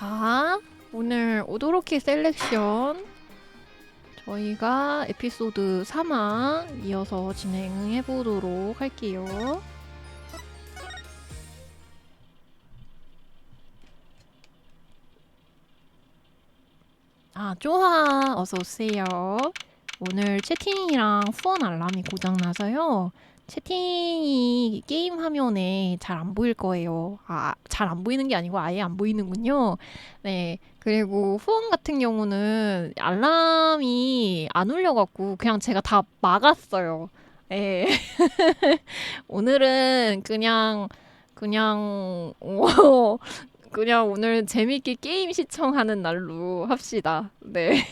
자, 오늘 오도로키 셀렉션 저희가 에피소드 3화 이어서 진행해 보도록 할게요. 쪼하 어서 오세요. 오늘 채팅이랑 후원 알람이 고장나서요. 채팅이 게임 화면에 잘 안 보일 거예요. 잘 안 보이는 게 아니고 아예 안 보이는군요. 네. 그리고 후원 같은 경우는 알람이 안 울려갖고 그냥 제가 다 막았어요. 예. 오늘은 그냥 오늘 재밌게 게임 시청하는 날로 합시다. 네.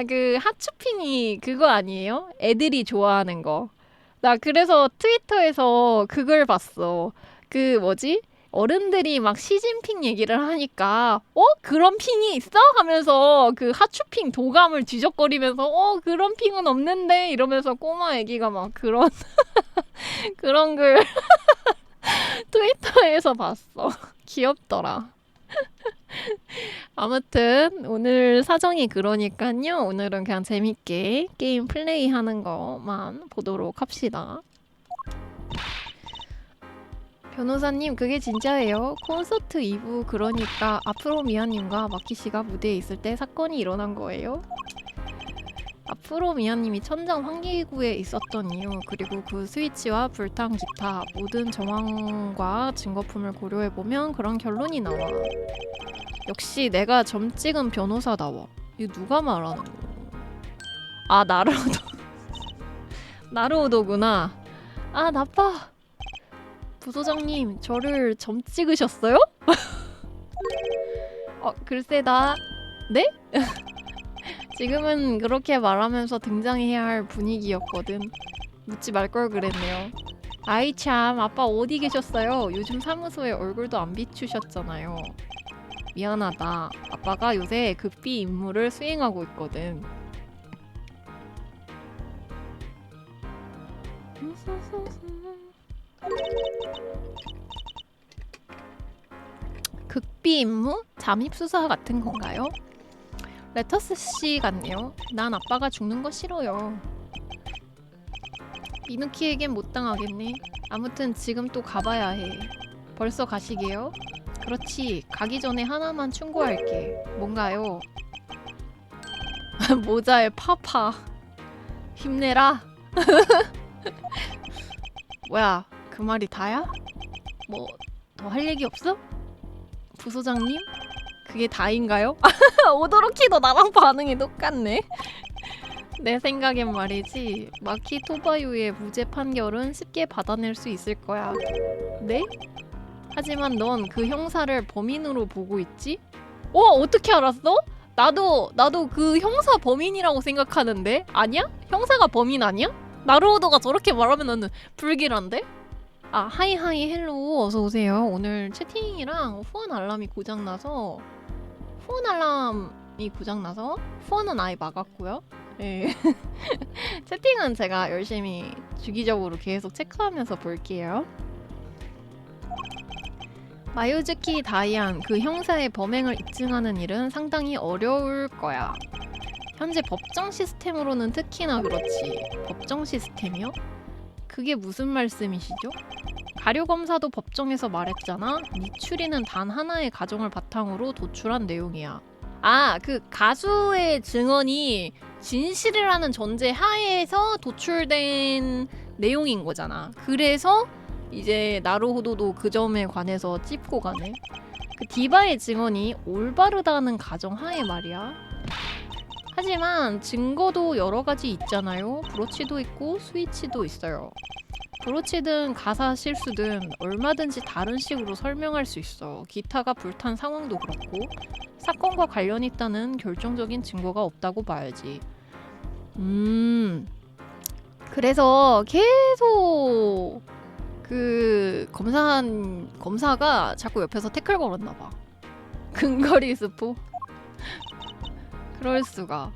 그 핫쇼핑이 그거 아니에요? 애들이 좋아하는 거. 나 그래서 트위터에서 그걸 봤어. 그 뭐지? 어른들이 막 시진핑 얘기를 하니까 그런 핑이 있어? 하면서 그 핫쇼핑 도감을 뒤적거리면서 그런 핑은 없는데 이러면서 꼬마 애기가 막 그런 그런 글 트위터에서 봤어. 귀엽더라. 아무튼 오늘 사정이 그러니까요. 오늘은 그냥 재밌게 게임 플레이하는 것만 보도록 합시다. 변호사님, 그게 진짜예요. 콘서트 2부 그러니까 앞으로 미아님과 마키씨가 무대에 있을 때 사건이 일어난 거예요? 앞으로 미아님이 천장 환기구에 있었던 이유, 그리고 그 스위치와 불탄 기타 모든 정황과 증거품을 고려해보면 그런 결론이 나와. 역시 내가 점 찍은 변호사다워. 이거 누가 말하는 거야? 나루오도. 나루오도구나. 나빠. 부소장님, 저를 점 찍으셨어요? 글쎄다. 네? 지금은 그렇게 말하면서 등장해야 할 분위기였거든. 묻지 말 걸 그랬네요. 아이 참, 아빠 어디 계셨어요? 요즘 사무소에 얼굴도 안 비추셨잖아요. 미안하다. 아빠가 요새 극비 임무를 수행하고 있거든. 극비 임무? 잠입수사 같은 건가요? 레터스 씨 같네요. 난 아빠가 죽는 거 싫어요. 미누키에겐 못 당하겠네. 아무튼 지금 또 가봐야 해. 벌써 가시게요? 그렇지. 가기 전에 하나만 충고할게. 뭔가요? 모자에 파파. 힘내라. 뭐야, 그 말이 다야? 뭐 더 할 얘기 없어? 부소장님? 그게 다인가요? 오도로키도 나랑 반응이 똑같네. 내 생각엔 말이지, 마키 토바유의 무죄 판결은 쉽게 받아낼 수 있을 거야. 네? 하지만 넌 그 형사를 범인으로 보고 있지? 어떻게 알았어? 나도 그 형사 범인이라고 생각하는데? 아니야? 형사가 범인 아니야? 나루오도가 저렇게 말하면 나는 불길한데? 하이하이 헬로우 어서오세요. 오늘 채팅이랑 후원 알람이 고장나서 후원은 아예 막았고요. 네. 채팅은 제가 열심히 주기적으로 계속 체크하면서 볼게요. 마유즈키 다이안, 그 형사의 범행을 입증하는 일은 상당히 어려울 거야. 현재 법정 시스템으로는 특히나 그렇지. 법정 시스템이요? 그게 무슨 말씀이시죠? 가료검사도 법정에서 말했잖아. 네 추리는 단 하나의 가정을 바탕으로 도출한 내용이야. 그 가수의 증언이 진실이라는 전제 하에서 도출된 내용인 거잖아. 그래서 이제 나루호도도 그 점에 관해서 찝고 가네. 그 디바의 증언이 올바르다는 가정 하에 말이야. 하지만 증거도 여러 가지 있잖아요. 브로치도 있고 스위치도 있어요. 브로치든 가사 실수든 얼마든지 다른 식으로 설명할 수 있어. 기타가 불탄 상황도 그렇고 사건과 관련 있다는 결정적인 증거가 없다고 봐야지. 그래서 계속 그 검사가 자꾸 옆에서 태클 걸었나봐. 근거리 스포? 그럴 수가.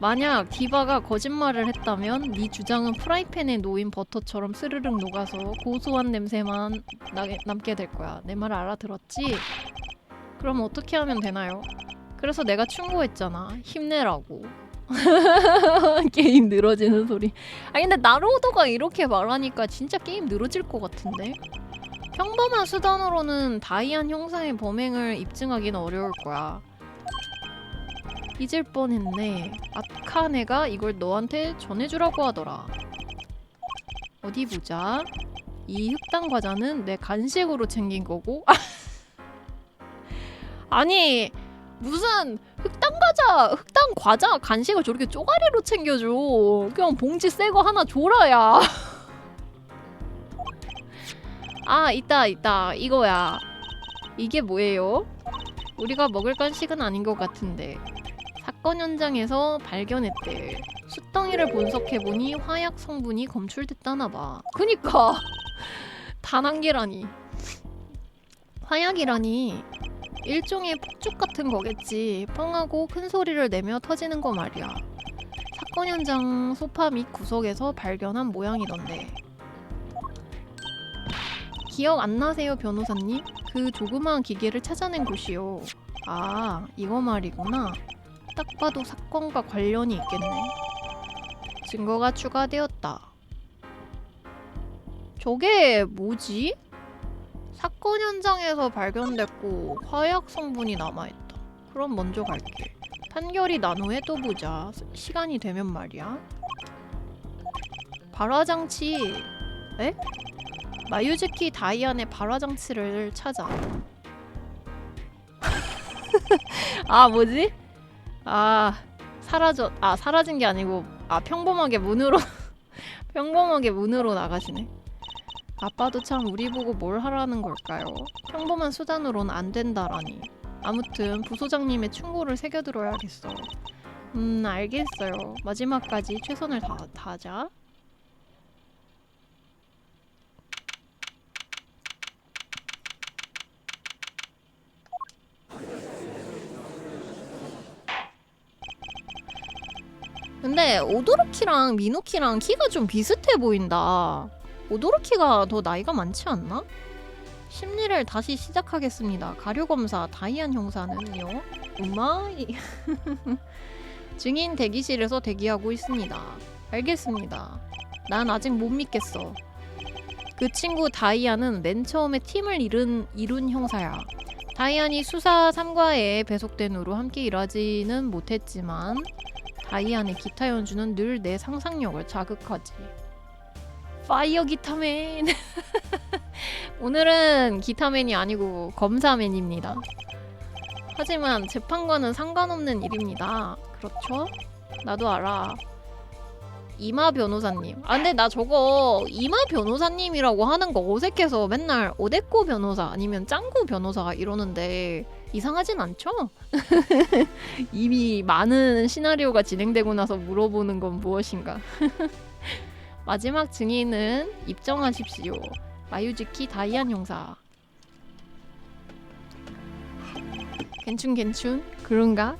만약 디바가 거짓말을 했다면 네 주장은 프라이팬에 놓인 버터처럼 스르륵 녹아서 고소한 냄새만 남게 될 거야. 내 말 알아들었지? 그럼 어떻게 하면 되나요? 그래서 내가 충고했잖아. 힘내라고. 게임 늘어지는 소리. 아니 근데 나루오도가 이렇게 말하니까 진짜 게임 늘어질 것 같은데? 평범한 수단으로는 다이안 형사의 범행을 입증하기는 어려울 거야. 잊을 뻔했네. 아카네가 이걸 너한테 전해주라고 하더라. 어디 보자. 이 흑당 과자는 내 간식으로 챙긴 거고. 아니 무슨 흑당 과자 간식을 저렇게 쪼가리로 챙겨줘. 그냥 봉지 새거 하나 줘라야. 아 있다 이거야. 이게 뭐예요? 우리가 먹을 간식은 아닌 것 같은데. 사건 현장에서 발견했대. 숯덩이를 분석해보니 화약 성분이 검출됐다나봐. 그니까 단 한 개라니. 화약이라니 일종의 폭죽 같은 거겠지. 뻥하고 큰 소리를 내며 터지는 거 말이야. 사건 현장 소파 밑 구석에서 발견한 모양이던데. 기억 안 나세요, 변호사님? 그 조그마한 기계를 찾아낸 곳이요. 아, 이거 말이구나. 딱 봐도 사건과 관련이 있겠네. 증거가 추가되었다. 저게 뭐지? 사건 현장에서 발견됐고 화약 성분이 남아있다. 그럼 먼저 갈게. 판결이 난 후에 또 보자. 시간이 되면 말이야. 발화장치. 에? 마유즈키 다이안의 발화장치를 찾아. 아 뭐지? 사라진 게 아니고 평범하게 문으로 평범하게 문으로 나가시네. 아빠도 참 우리 보고 뭘 하라는 걸까요? 평범한 수단으론 안 된다라니. 아무튼 부소장님의 충고를 새겨들어야겠어. 알겠어요. 마지막까지 최선을 다하자. 근데 오도로키랑 미노키랑 키가 좀 비슷해 보인다. 오도로키가 더 나이가 많지 않나? 심리를 다시 시작하겠습니다. 가료검사 다이안 형사는요? 우마이. 증인 대기실에서 대기하고 있습니다. 알겠습니다. 난 아직 못 믿겠어. 그 친구 다이안은 맨 처음에 팀을 이룬 형사야. 다이안이 수사 3과에 배속된 후로 함께 일하지는 못했지만 다이안의 기타 연주는 늘 내 상상력을 자극하지. 파이어 기타맨. 오늘은 기타맨이 아니고 검사맨입니다. 하지만 재판과는 상관없는 일입니다. 그렇죠? 나도 알아. 이마 변호사님. 근데 나 저거 이마 변호사님이라고 하는 거 어색해서 맨날 오데코 변호사 아니면 짱구 변호사 이러는데 이상하진 않죠? 이미 많은 시나리오가 진행되고 나서 물어보는 건 무엇인가? 마지막 증인은 입정하십시오. 마유즈키 다이안 형사. 괜춘? 그런가?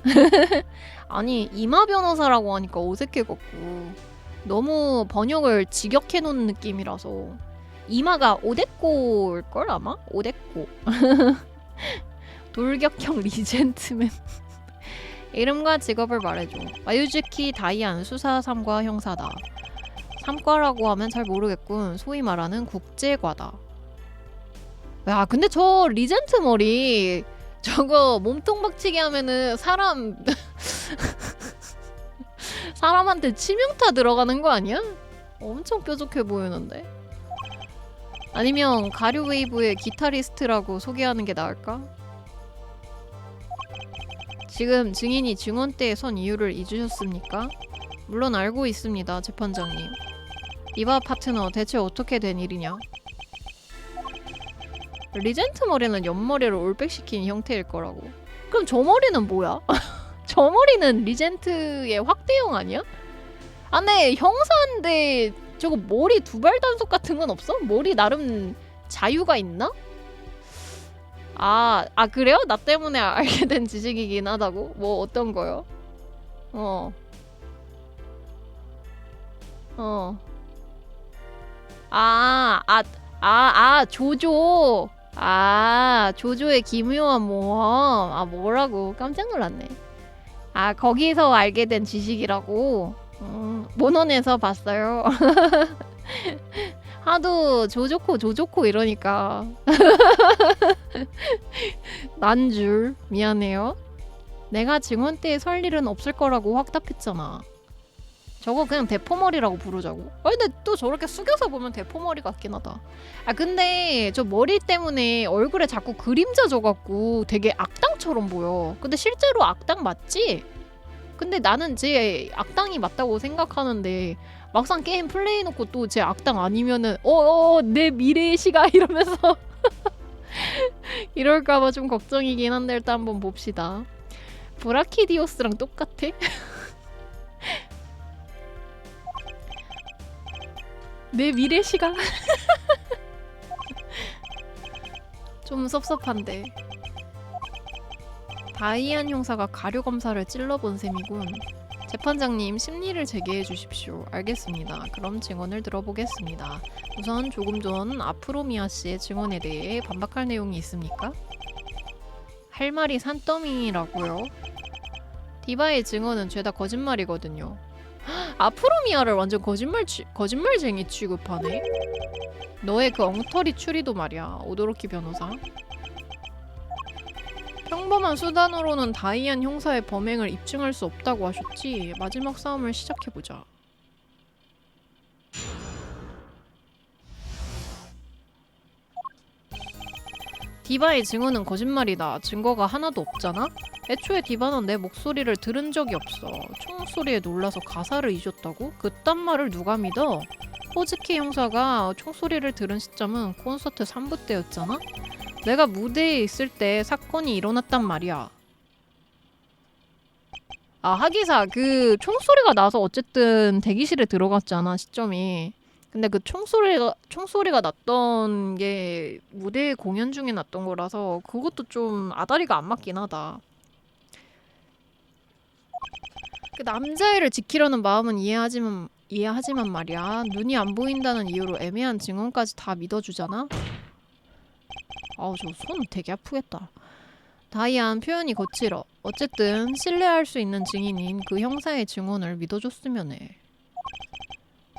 아니 이마 변호사라고 하니까 어색해갖고 너무 번역을 직역해놓은 느낌이라서. 이마가 오데코일걸 아마? 오데코. 돌격형 리젠트맨. 이름과 직업을 말해줘. 마유즈키 다이안 수사 3과 형사다. 3과라고 하면 잘 모르겠군. 소위 말하는 국제과다. 야 근데 저 리젠트 머리 저거 몸통 박치기 하면은 사람한테 치명타 들어가는 거 아니야? 엄청 뾰족해 보이는데? 아니면 가류 웨이브의 기타리스트라고 소개하는 게 나을까? 지금 증인이 증언대에 선 이유를 잊으셨습니까? 물론 알고 있습니다, 재판장님. 이봐 파트너, 대체 어떻게 된 일이냐? 리젠트 머리는 옆머리를 올백시킨 형태일 거라고. 그럼 저 머리는 뭐야? 저 머리는 리젠트의 확대형 아니야? 네, 형사인데 저거 머리 두발 단속 같은 건 없어? 머리 나름 자유가 있나? 그래요? 나 때문에 알게 된 지식이긴 하다고? 뭐 어떤 거요? 어. 조조. 조조의 기묘한 모험. 뭐라고? 깜짝 놀랐네. 거기서 알게 된 지식이라고? 모논에서 봤어요. 하도 조조코 이러니까. 난 줄. 미안해요. 내가 증언 때에 설 일은 없을 거라고 확답했잖아. 저거 그냥 대포머리라고 부르자고. 근데 또 저렇게 숙여서 보면 대포머리 같긴 하다. 근데 저 머리 때문에 얼굴에 자꾸 그림자 져갖고 되게 악당처럼 보여. 근데 실제로 악당 맞지? 근데 나는 쟤 악당이 맞다고 생각하는데 막상 게임 플레이해놓고 또 쟤 악당 아니면은 내 미래의 시가 이러면서 이럴까봐 좀 걱정이긴 한데 일단 한번 봅시다. 브라키디오스랑 똑같아? 내 미래 시간 좀 섭섭한데. 다이안 형사가 가료 검사를 찔러본 셈이군. 재판장님, 심리를 제기해 주십시오. 알겠습니다. 그럼 증언을 들어보겠습니다. 우선 조금 전 아프로미아 씨의 증언에 대해 반박할 내용이 있습니까? 할 말이 산더미라고요? 디바의 증언은 죄다 거짓말이거든요. 아프로미아를 완전 거짓말쟁이 취급하네. 너의 그 엉터리 추리도 말이야. 오도로키 변호사. 평범한 수단으로는 다이안 형사의 범행을 입증할 수 없다고 하셨지. 마지막 싸움을 시작해보자. 디바의 증언은 거짓말이다. 증거가 하나도 없잖아? 애초에 디바는 내 목소리를 들은 적이 없어. 총소리에 놀라서 가사를 잊었다고? 그딴 말을 누가 믿어? 호즈키 형사가 총소리를 들은 시점은 콘서트 3부 때였잖아? 내가 무대에 있을 때 사건이 일어났단 말이야. 하기사 그 총소리가 나서 어쨌든 대기실에 들어갔잖아, 시점이. 근데 그 총소리가 났던 게 무대 공연 중에 났던 거라서 그것도 좀 아다리가 안 맞긴 하다. 그 남자애를 지키려는 마음은 이해하지만 말이야. 눈이 안 보인다는 이유로 애매한 증언까지 다 믿어주잖아? 저 손 되게 아프겠다. 다이안 표현이 거칠어. 어쨌든 신뢰할 수 있는 증인인 그 형사의 증언을 믿어줬으면 해.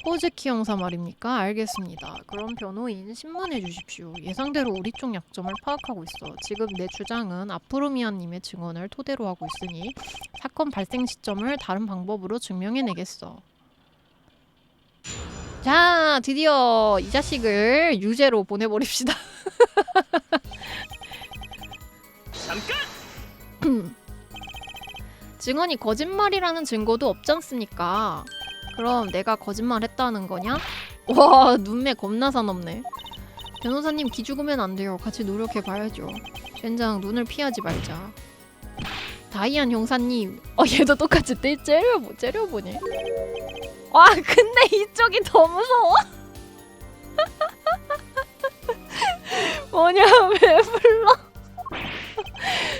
호즈키 형사 말입니까? 알겠습니다. 그럼 변호인 신문해 주십시오. 예상대로 우리 쪽 약점을 파악하고 있어. 지금 내 주장은 아프로미아님의 증언을 토대로 하고 있으니 사건 발생 시점을 다른 방법으로 증명해내겠어. 자, 드디어 이 자식을 유죄로 보내버립시다. 잠깐! 증언이 거짓말이라는 증거도 없지 않습니까? 그럼 내가 거짓말했다는 거냐? 와, 눈매 겁나 사납네. 변호사님 기죽으면 안 돼요. 같이 노력해봐야죠. 젠장 눈을 피하지 말자. 다이안 형사님. 얘도 똑같이 째려보네. 와, 근데 이쪽이 더 무서워. 뭐냐, 왜 불러?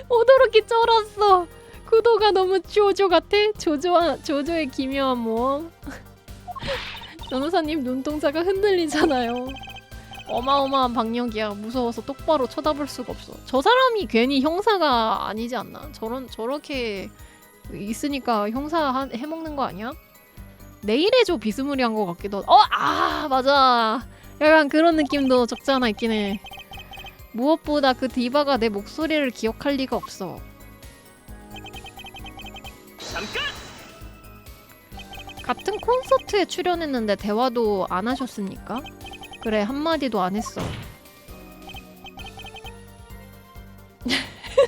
오도로키 쩔었어. 구도가 너무 조조 같아. 조조의 기묘한 모험. 변호사님 눈동자가 흔들리잖아요. 어마어마한 박력이야. 무서워서 똑바로 쳐다볼 수가 없어. 저 사람이 괜히 형사가 아니지 않나? 저렇게 있으니까 형사 해먹는 거 아니야? 내일의 조 비스무리한 것 같기도 하고. 맞아. 약간 그런 느낌도 적지 않아 있긴 해. 무엇보다 그 디바가 내 목소리를 기억할 리가 없어. 잠깐! 같은 콘서트에 출연했는데 대화도 안 하셨습니까? 그래, 한마디도 안 했어.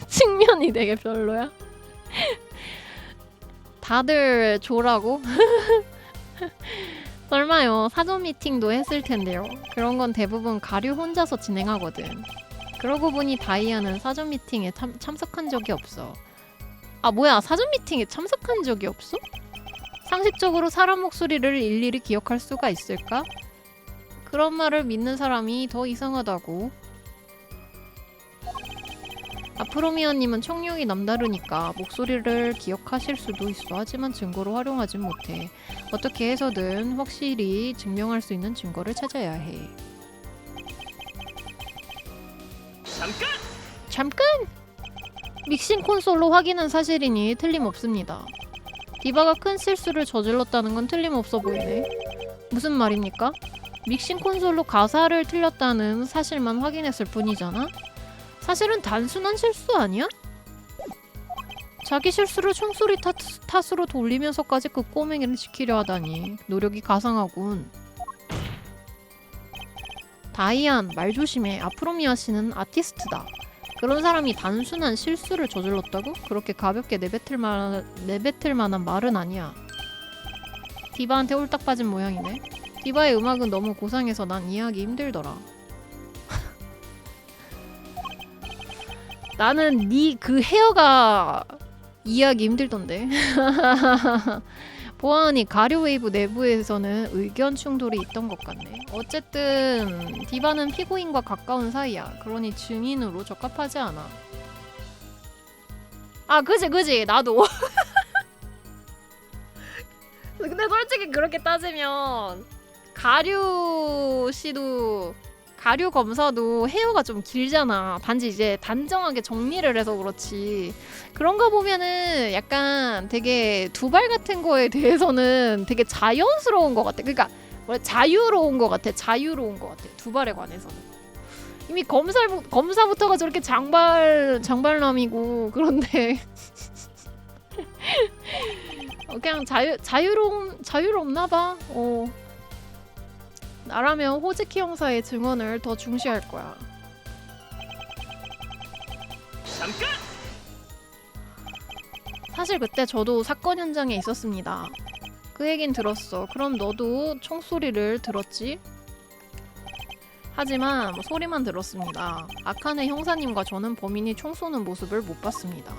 측면이 되게 별로야. 다들 조라고? 설마요. 사전 미팅도 했을 텐데요. 그런 건 대부분 가류 혼자서 진행하거든. 그러고 보니 다이아는 사전 미팅에 참석한 적이 없어. 뭐야, 사전 미팅에 참석한 적이 없어? 상식적으로 사람 목소리를 일일이 기억할 수가 있을까? 그런 말을 믿는 사람이 더 이상하다고. 아프로미아님은 청력이 남다르니까 목소리를 기억하실 수도 있어. 하지만 증거로 활용하진 못해. 어떻게 해서든 확실히 증명할 수 있는 증거를 찾아야 해. 잠깐! 믹싱 콘솔로 확인한 사실이니 틀림없습니다. 디바가 큰 실수를 저질렀다는 건 틀림없어 보이네. 무슨 말입니까? 믹싱 콘솔로 가사를 틀렸다는 사실만 확인했을 뿐이잖아? 사실은 단순한 실수 아니야? 자기 실수를 총소리 탓으로 돌리면서까지 그 꼬맹이를 지키려 하다니 노력이 가상하군. 다이안, 말 조심해. 아프로미아 씨는 아티스트다. 그런 사람이 단순한 실수를 저질렀다고? 그렇게 가볍게 내뱉을 만한 말은 아니야. 디바한테 홀딱 빠진 모양이네. 디바의 음악은 너무 고상해서 난 이해하기 힘들더라. 나는 네 그 헤어가 이해하기 힘들던데. 보아하니 가류웨이브 내부에서는 의견 충돌이 있던 것 같네. 어쨌든 디바는 피고인과 가까운 사이야. 그러니 증인으로 적합하지 않아. 아 그지 나도. 근데 솔직히 그렇게 따지면 가류 씨도 가류 검사도 헤어가 좀 길잖아. 단지 이제 단정하게 정리를 해서 그렇지. 그런 거 보면은 약간 되게 두발 같은 거에 대해서는 되게 자연스러운 것 같아. 그러니까 뭐래 자유로운 것 같아. 자유로운 것 같아. 두발에 관해서는. 이미 검사부터가 저렇게 장발남이고 그런데 그냥 자유롭나 봐. 나라면 호즈키 형사의 증언을 더 중시할 거야. 잠깐! 사실 그때 저도 사건 현장에 있었습니다. 그 얘긴 들었어. 그럼 너도 총소리를 들었지? 하지만 소리만 들었습니다. 아카네 형사님과 저는 범인이 총 쏘는 모습을 못 봤습니다.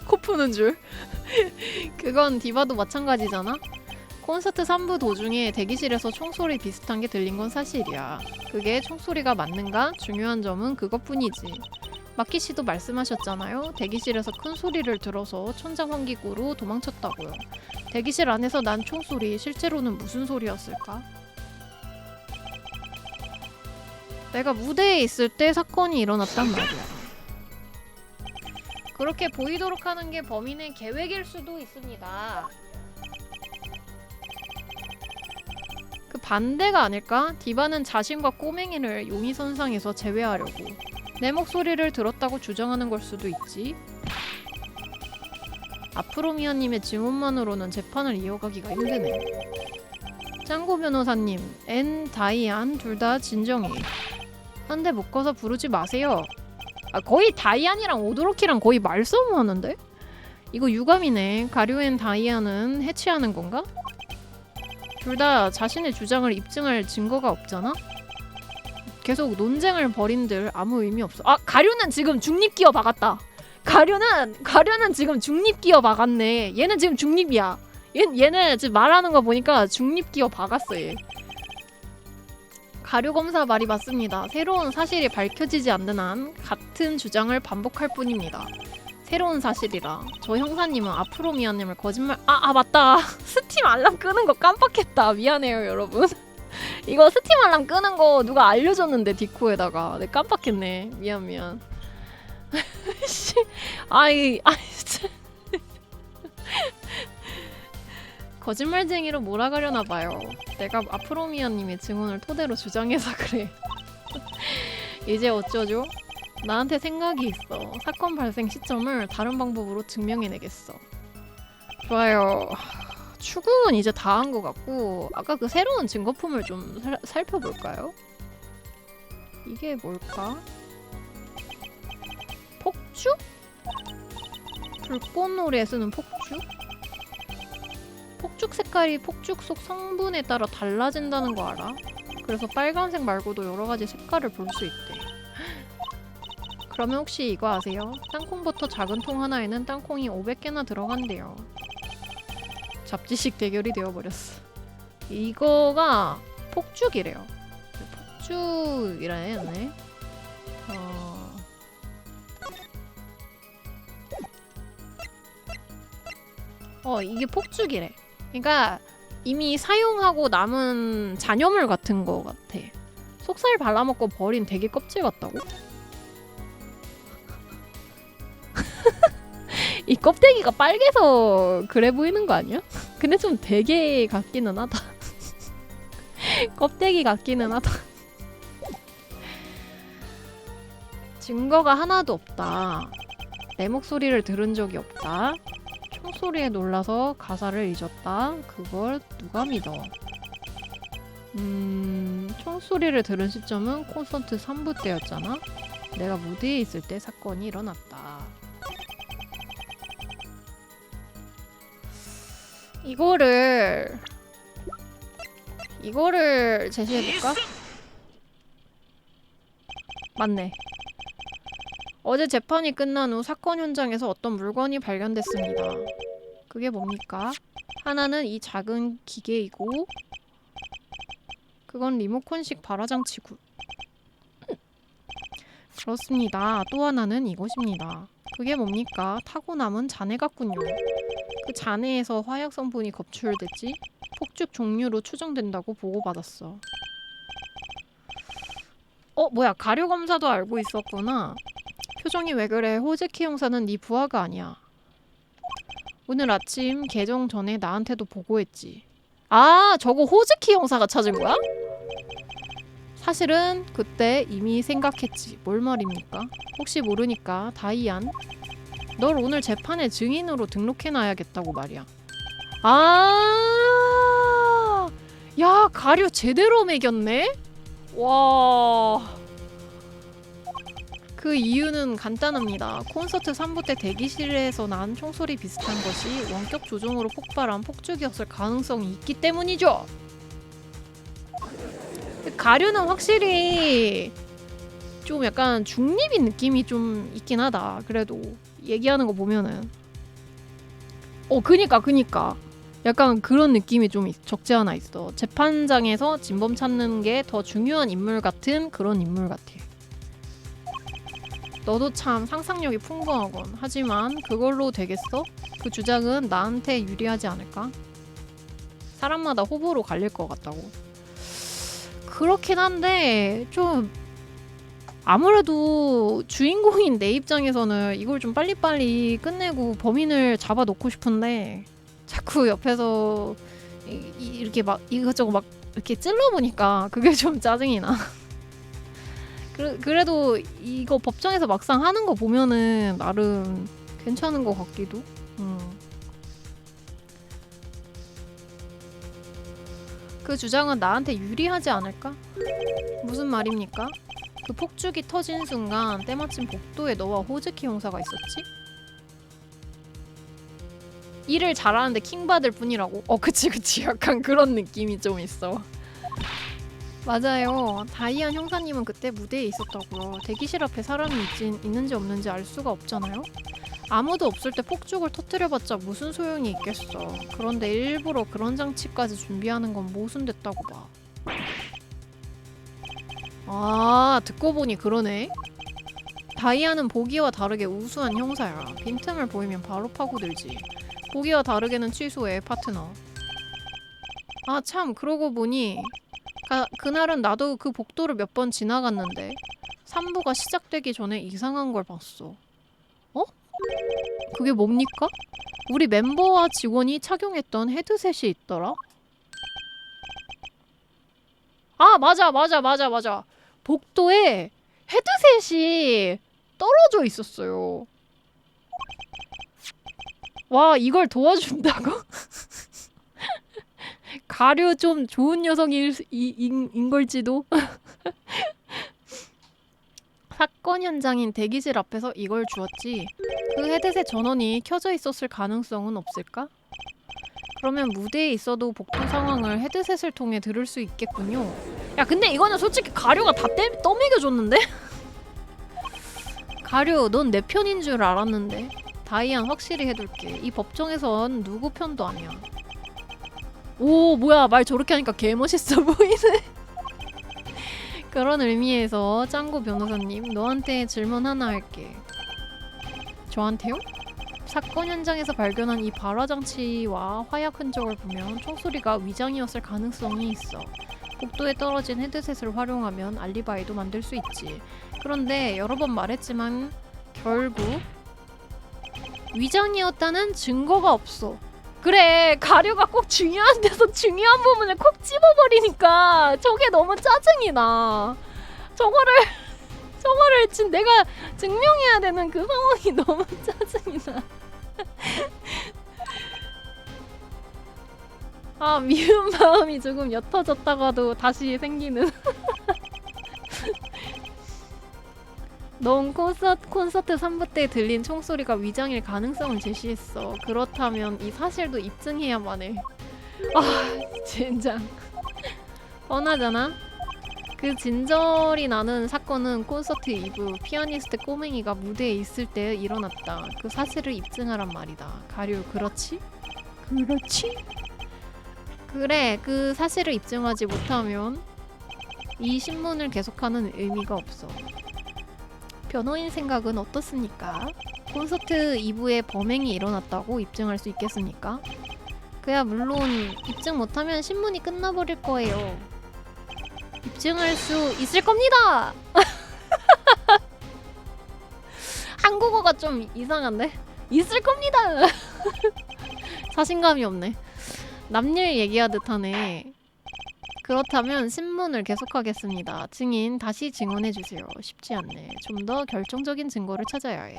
코 푸는 줄. 그건 디바도 마찬가지잖아? 콘서트 3부 도중에 대기실에서 총소리 비슷한 게 들린 건 사실이야. 그게 총소리가 맞는가? 중요한 점은 그것뿐이지. 마키 씨도 말씀하셨잖아요. 대기실에서 큰 소리를 들어서 천장 환기구로 도망쳤다고요. 대기실 안에서 난 총소리, 실제로는 무슨 소리였을까? 내가 무대에 있을 때 사건이 일어났단 말이야. 그렇게 보이도록 하는 게 범인의 계획일 수도 있습니다. 그 반대가 아닐까? 디바는 자신과 꼬맹이를 용의선상에서 제외하려고 내 목소리를 들었다고 주장하는 걸 수도 있지. 아프로미아님의 증언만으로는 재판을 이어가기가 힘드네. 짱구 변호사님, 앤, 다이안 둘 다 진정해. 한 대 묶어서 부르지 마세요. 거의 다이안이랑 오도로키랑 거의 말싸움 하는데? 이거 유감이네. 가류엔 다이안은 해치하는 건가? 둘 다 자신의 주장을 입증할 증거가 없잖아? 계속 논쟁을 벌인들 아무 의미 없어. 가류는 지금 중립기어 박았다. 가류는 지금 중립기어 박았네. 얘는 지금 중립이야. 얘는 지금 말하는 거 보니까 중립기어 박았어 얘. 가류 검사 말이 맞습니다. 새로운 사실이 밝혀지지 않는 한 같은 주장을 반복할 뿐입니다. 새로운 사실이라. 저 형사님은 아프로미아님을 거짓말... 맞다. 스팀 알람 끄는 거 깜빡했다. 미안해요 여러분. 이거 스팀 알람 끄는 거 누가 알려줬는데 디코에다가. 네 깜빡했네. 미안. 진짜. 거짓말쟁이로 몰아가려나 봐요. 내가 아프로미아님의 증언을 토대로 주장해서 그래. 이제 어쩌죠? 나한테 생각이 있어. 사건 발생 시점을 다른 방법으로 증명해내겠어. 좋아요. 추궁은 이제 다 한 것 같고 아까 그 새로운 증거품을 좀 살펴볼까요? 이게 뭘까? 폭죽? 불꽃놀이에 쓰는 폭죽? 폭죽 색깔이 폭죽 속 성분에 따라 달라진다는 거 알아? 그래서 빨간색 말고도 여러 가지 색깔을 볼 수 있대. 그러면 혹시 이거 아세요? 땅콩버터 작은 통 하나에는 땅콩이 500개나 들어간대요. 잡지식 대결이 되어버렸어. 이거가 폭죽이래요. 폭죽이라네. 이게 폭죽이래. 그러니까 이미 사용하고 남은 잔여물 같은 거 같아. 속살 발라먹고 버린 돼지 껍질 같다고? 이 껍데기가 빨개서 그래 보이는 거 아니야? 근데 좀 되게 같기는 하다. 껍데기 같기는 하다. 증거가 하나도 없다. 내 목소리를 들은 적이 없다. 총소리에 놀라서 가사를 잊었다. 그걸 누가 믿어? 총소리를 들은 시점은 콘서트 3부 때였잖아. 내가 무대에 있을 때 사건이 일어났다. 이거를 제시해볼까? 맞네. 어제 재판이 끝난 후 사건 현장에서 어떤 물건이 발견됐습니다. 그게 뭡니까? 하나는 이 작은 기계이고 그건 리모컨식 발화장치구. 그렇습니다. 또 하나는 이것입니다. 그게 뭡니까? 타고 남은 잔해 같군요. 그 잔해에서 화약 성분이 검출됐지? 폭죽 종류로 추정된다고 보고받았어. 뭐야, 가료 검사도 알고 있었구나. 표정이 왜 그래? 호즈키 형사는 네 부하가 아니야. 오늘 아침 개정 전에 나한테도 보고했지. 아, 저거 호즈키 형사가 찾은 거야? 사실은 그때 이미 생각했지. 뭘 말입니까? 혹시 모르니까 다이안, 널 오늘 재판의 증인으로 등록해놔야겠다고 말이야. 아, 야, 가료 제대로 매겼네? 와. 그 이유는 간단합니다. 콘서트 3부 때 대기실에서 난 총소리 비슷한 것이 원격 조종으로 폭발한 폭죽이었을 가능성이 있기 때문이죠. 가류는 확실히 좀 약간 중립인 느낌이 좀 있긴 하다. 그래도 얘기하는 거 보면은 그니까 약간 그런 느낌이 좀 적지 않아 있어. 재판장에서 진범 찾는 게 더 중요한 인물 같은 그런 인물 같아. 너도 참 상상력이 풍부하군. 하지만 그걸로 되겠어? 그 주장은 나한테 유리하지 않을까? 사람마다 호불호 갈릴 것 같다고. 그렇긴 한데 좀 아무래도 주인공인 내 입장에서는 이걸 좀 빨리빨리 끝내고 범인을 잡아놓고 싶은데 자꾸 옆에서 이렇게 막 이것저것 막 이렇게 찔러보니까 그게 좀 짜증이 나. 그래도 이거 법정에서 막상 하는 거 보면은 나름 괜찮은 것 같기도. 그 주장은 나한테 유리하지 않을까? 무슨 말입니까? 그 폭죽이 터진 순간 때마침 복도에 너와 호즈키 형사가 있었지? 일을 잘하는데 킹받을 뿐이라고? 그치 약간 그런 느낌이 좀 있어. 맞아요. 다이안 형사님은 그때 무대에 있었다고요. 대기실 앞에 사람이 있는지 없는지 알 수가 없잖아요? 아무도 없을 때 폭죽을 터뜨려봤자 무슨 소용이 있겠어. 그런데 일부러 그런 장치까지 준비하는 건 모순됐다고 봐. 아, 듣고 보니 그러네. 다이아는 보기와 다르게 우수한 형사야. 빈틈을 보이면 바로 파고들지. 보기와 다르게는 취소해, 파트너. 아, 참, 그러고 보니 그날은 나도 그 복도를 몇 번 지나갔는데 3부가 시작되기 전에 이상한 걸 봤어. 그게 뭡니까? 우리 멤버와 직원이 착용했던 헤드셋이 있더라? 아, 맞아. 복도에 헤드셋이 떨어져 있었어요. 와, 이걸 도와준다고? 가료 좀 좋은 녀석인 걸지도? 사건 현장인 대기실 앞에서 이걸 주었지. 그 헤드셋 전원이 켜져 있었을 가능성은 없을까? 그러면 무대에 있어도 복도 상황을 헤드셋을 통해 들을 수 있겠군요. 야, 근데 이거는 솔직히 가료가 다 떠먹여줬는데? 가료, 넌 내 편인 줄 알았는데. 다이안 확실히 해둘게. 이 법정에선 누구 편도 아니야. 오, 뭐야, 말 저렇게 하니까 개멋있어 보이네. 그런 의미에서 짱구 변호사님, 너한테 질문 하나 할게. 저한테요? 사건 현장에서 발견한 이 발화장치와 화약 흔적을 보면 총소리가 위장이었을 가능성이 있어. 복도에 떨어진 헤드셋을 활용하면 알리바이도 만들 수 있지. 그런데 여러 번 말했지만 결국 위장이었다는 증거가 없어. 그래, 가루가 꼭 중요한 데서 중요한 부분을 콕 집어버리니까 저게 너무 짜증이 나. 저거를 지금 내가 증명해야 되는 그 상황이 너무 짜증이 나. 아, 미운 마음이 조금 옅어졌다가도 다시 생기는. 넌 콘서트 3부 때 들린 총소리가 위장일 가능성을 제시했어. 그렇다면 이 사실도 입증해야만 해. 아, 젠장. 뻔하잖아? 그 진절이 나는 사건은 콘서트 이브 피아니스트 꼬맹이가 무대에 있을 때 일어났다. 그 사실을 입증하란 말이다. 가류, 그렇지? 그렇지? 그래, 그 사실을 입증하지 못하면 이 신문을 계속하는 의미가 없어. 변호인 생각은 어떻습니까? 콘서트 2부에 범행이 일어났다고 입증할 수 있겠습니까? 그야 물론 입증 못하면 신문이 끝나버릴 거예요. 입증할 수 있을 겁니다! 한국어가 좀 이상한데? 있을 겁니다! 자신감이 없네. 남일 얘기하듯 하네. 그렇다면 신문을 계속하겠습니다. 증인 다시 증언해주세요. 쉽지 않네. 좀 더 결정적인 증거를 찾아야 해.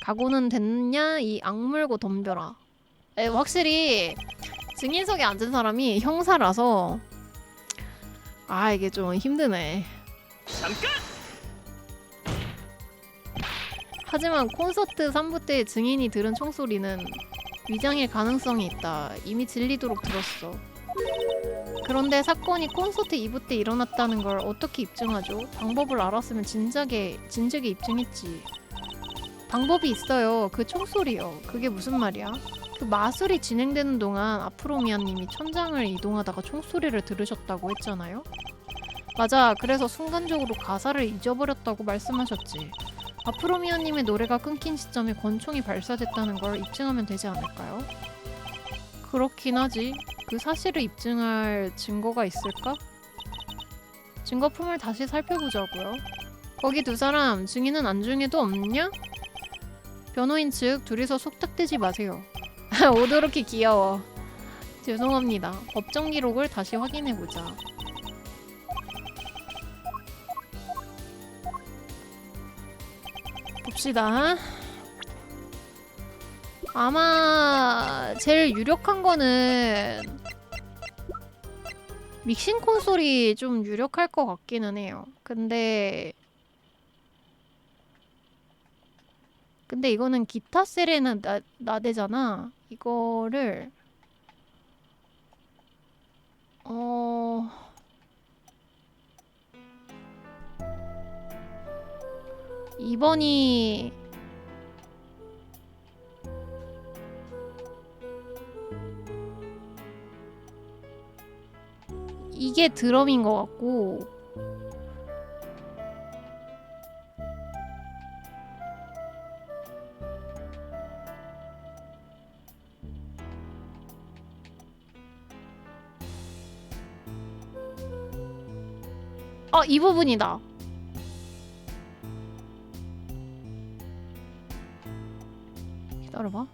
각오는 됐냐? 이 악물고 덤벼라. 확실히 증인석에 앉은 사람이 형사라서 아, 이게 좀 힘드네. 잠깐! 하지만 콘서트 3부 때 증인이 들은 총소리는 위장일 가능성이 있다. 이미 질리도록 들었어. 그런데 사건이 콘서트 2부 때 일어났다는 걸 어떻게 입증하죠? 방법을 알았으면 진작에 입증했지. 방법이 있어요. 그 총소리요. 그게 무슨 말이야? 그 마술이 진행되는 동안 아프로미아님이 천장을 이동하다가 총소리를 들으셨다고 했잖아요? 맞아. 그래서 순간적으로 가사를 잊어버렸다고 말씀하셨지. 아프로미아님의 노래가 끊긴 시점에 권총이 발사됐다는 걸 입증하면 되지 않을까요? 그렇긴 하지. 그 사실을 입증할 증거가 있을까? 증거품을 다시 살펴보자고요. 거기 두 사람 증인은 안중에도 없냐? 변호인 측 둘이서 속닥대지 마세요. 오도록히 귀여워. 죄송합니다. 법정 기록을 다시 확인해보자. 봅시다. 아마 제일 유력한 거는 믹싱 콘솔이 좀 유력할 것 같기는 해요. 근데 이거는 기타 세레나 나대잖아. 이거를 2번이 이게 드럼인 것 같고 이 부분이다. 기다려봐.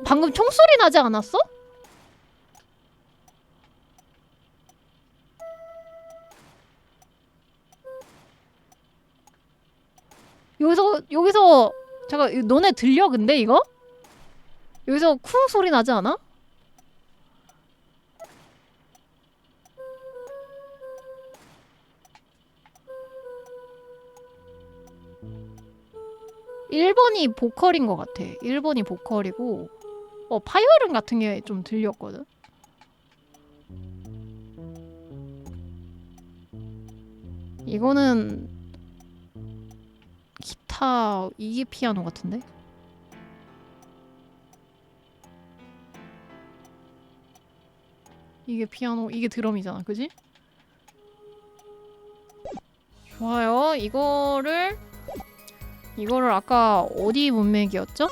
방금 총소리 나지 않았어? 여기서 잠깐, 너네 들려 근데 이거? 여기서 쿵 소리 나지 않아? (1번이) 보컬인 것 같아. 1번이 보컬이고 파이어린 같은 게 좀 들렸거든. 이거는 기타, 이게 피아노 같은데? 이게 피아노, 이게 드럼이잖아, 그지? 좋아요. 이거를 아까 어디 문맥이었죠?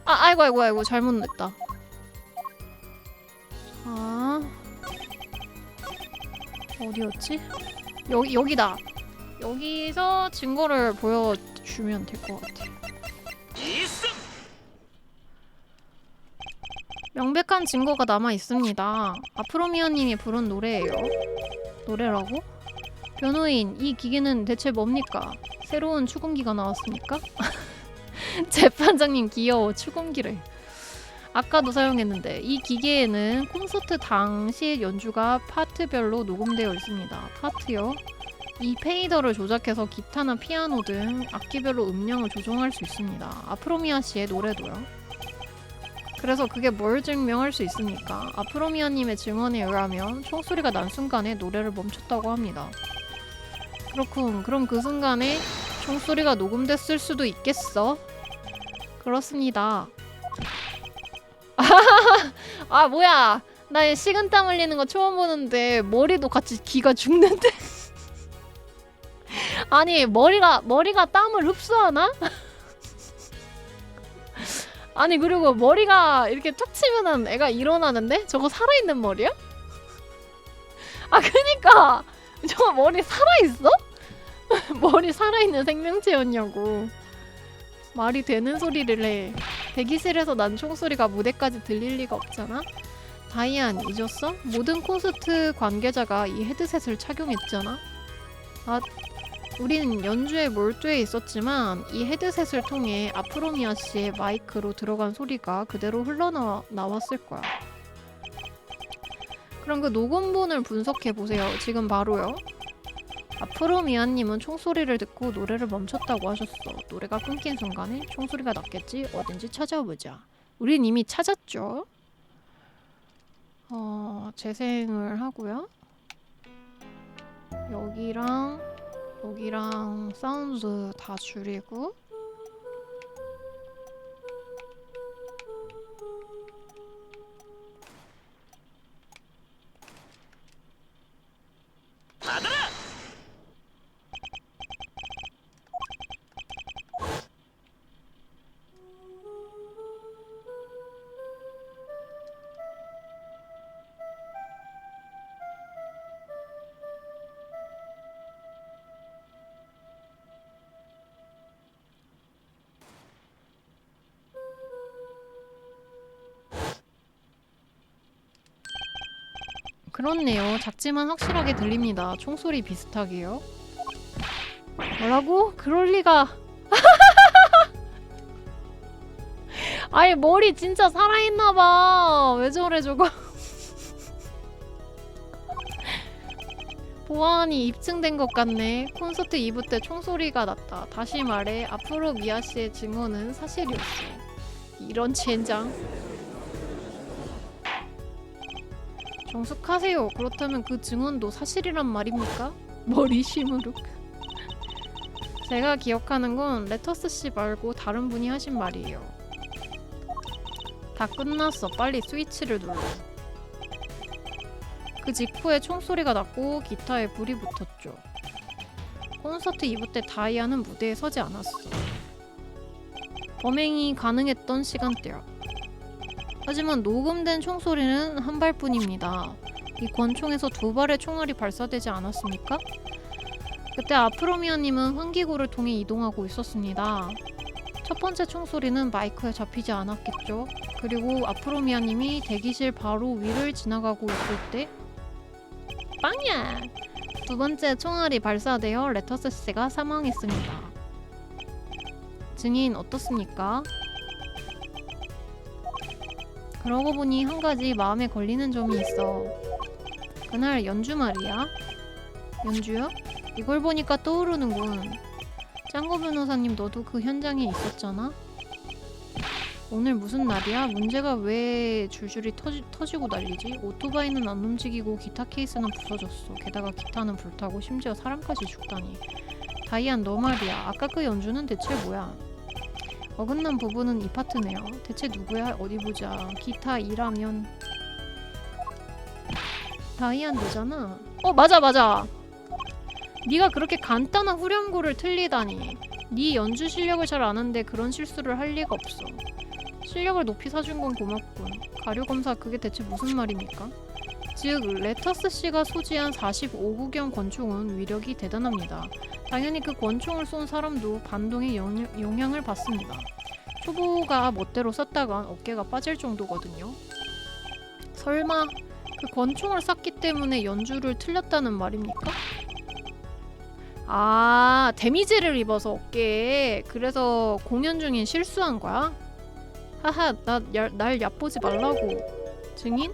아이고 잘못 냈다. 어디였지? 여기다. 여기서 증거를 보여주면 될 것 같아. 명백한 증거가 남아 있습니다. 아프로미아님이 부른 노래예요. 노래라고? 변호인, 이 기계는 대체 뭡니까? 새로운 추궁기가 나왔습니까? 재판장님 귀여워. 추궁기를. 아까도 사용했는데 이 기계에는 콘서트 당시 연주가 파트별로 녹음되어 있습니다. 파트요? 이 페이더를 조작해서 기타나 피아노 등 악기별로 음량을 조정할 수 있습니다. 아프로미아 씨의 노래도요. 그래서 그게 뭘 증명할 수 있습니까? 아프로미아님의 증언에 의하면 총소리가 난 순간에 노래를 멈췄다고 합니다. 그렇군. 그럼 그 순간에 총소리가 녹음됐을 수도 있겠어? 그렇습니다. 아 뭐야, 나 식은땀 흘리는 거 처음 보는데 머리도 같이 기가 죽는데? 아니 머리가 땀을 흡수하나? 아니 그리고 머리가 이렇게 툭 치면은 애가 일어나는데? 저거 살아있는 머리야? 아 그니까 저거 머리 살아있어? 머리 살아있는 생명체였냐고. 말이 되는 소리를 해. 대기실에서 난 총소리가 무대까지 들릴 리가 없잖아? 다이안 잊었어? 모든 콘서트 관계자가 이 헤드셋을 착용했잖아? 아, 우리는 연주에 몰두해 있었지만 이 헤드셋을 통해 아프로미아 씨의 마이크로 들어간 소리가 그대로 흘러나왔을 거야. 그럼 그 녹음본을 분석해보세요. 지금 바로요. 아프로미아님은 총소리를 듣고 노래를 멈췄다고 하셨어. 노래가 끊긴 순간에 총소리가 났겠지? 어딘지 찾아보자. 우린 이미 찾았죠? 재생을 하고요. 여기랑 사운드 다 줄이고 그렇네요. 작지만 확실하게 들립니다. 총소리 비슷하게요. 뭐라고? 그럴 리가. 아이 머리 진짜 살아있나봐. 왜 저래 저거. 보안이 입증된 것 같네. 콘서트 2부 때 총소리가 났다. 다시 말해 아프로미아 씨의 증언은 사실이었어. 이런 젠장. 정숙하세요. 그렇다면 그 증언도 사실이란 말입니까? 머리 시무룩. 제가 기억하는 건 레터스 씨 말고 다른 분이 하신 말이에요. 다 끝났어. 빨리 스위치를 눌러. 그 직후에 총소리가 났고 기타에 불이 붙었죠. 콘서트 2부 때 다이아는 무대에 서지 않았어. 범행이 가능했던 시간대야. 하지만 녹음된 총소리는 한 발뿐입니다. 이 권총에서 2발의 총알이 발사되지 않았습니까? 그때 아프로미아님은 환기구를 통해 이동하고 있었습니다. 첫 번째 총소리는 마이크에 잡히지 않았겠죠. 그리고 아프로미아님이 대기실 바로 위를 지나가고 있을 때 빵야! 두 번째 총알이 발사되어 레터스 씨가 사망했습니다. 증인 어떻습니까? 그러고 보니 한 가지 마음에 걸리는 점이 있어. 그날 연주 말이야. 연주요? 이걸 보니까 떠오르는군. 짱구 변호사님 너도 그 현장에 있었잖아? 오늘 무슨 날이야? 문제가 왜 줄줄이 터지고 난리지? 오토바이는 안 움직이고 기타 케이스는 부서졌어. 게다가 기타는 불타고 심지어 사람까지 죽다니. 다이안 너 말이야. 아까 그 연주는 대체 뭐야? 어긋난 부분은 이 파트네요. 대체 누구야? 어디 보자. 기타 2라면 다이안 너잖아. 맞아. 네가 그렇게 간단한 후렴구를 틀리다니. 네 연주 실력을 잘 아는데 그런 실수를 할 리가 없어. 실력을 높이 사준 건 고맙군. 가료검사 그게 대체 무슨 말입니까? 즉 레터스 씨가 소지한 45구경 권총은 위력이 대단합니다. 당연히 그 권총을 쏜 사람도 반동의 영향을 받습니다. 초보가 멋대로 쐈다간 어깨가 빠질 정도거든요. 설마 그 권총을 쐈기 때문에 연주를 틀렸다는 말입니까? 아, 데미지를 입어서 어깨에. 그래서 공연 중에 실수한 거야? 하하, 날 얕보지 말라고. 증인?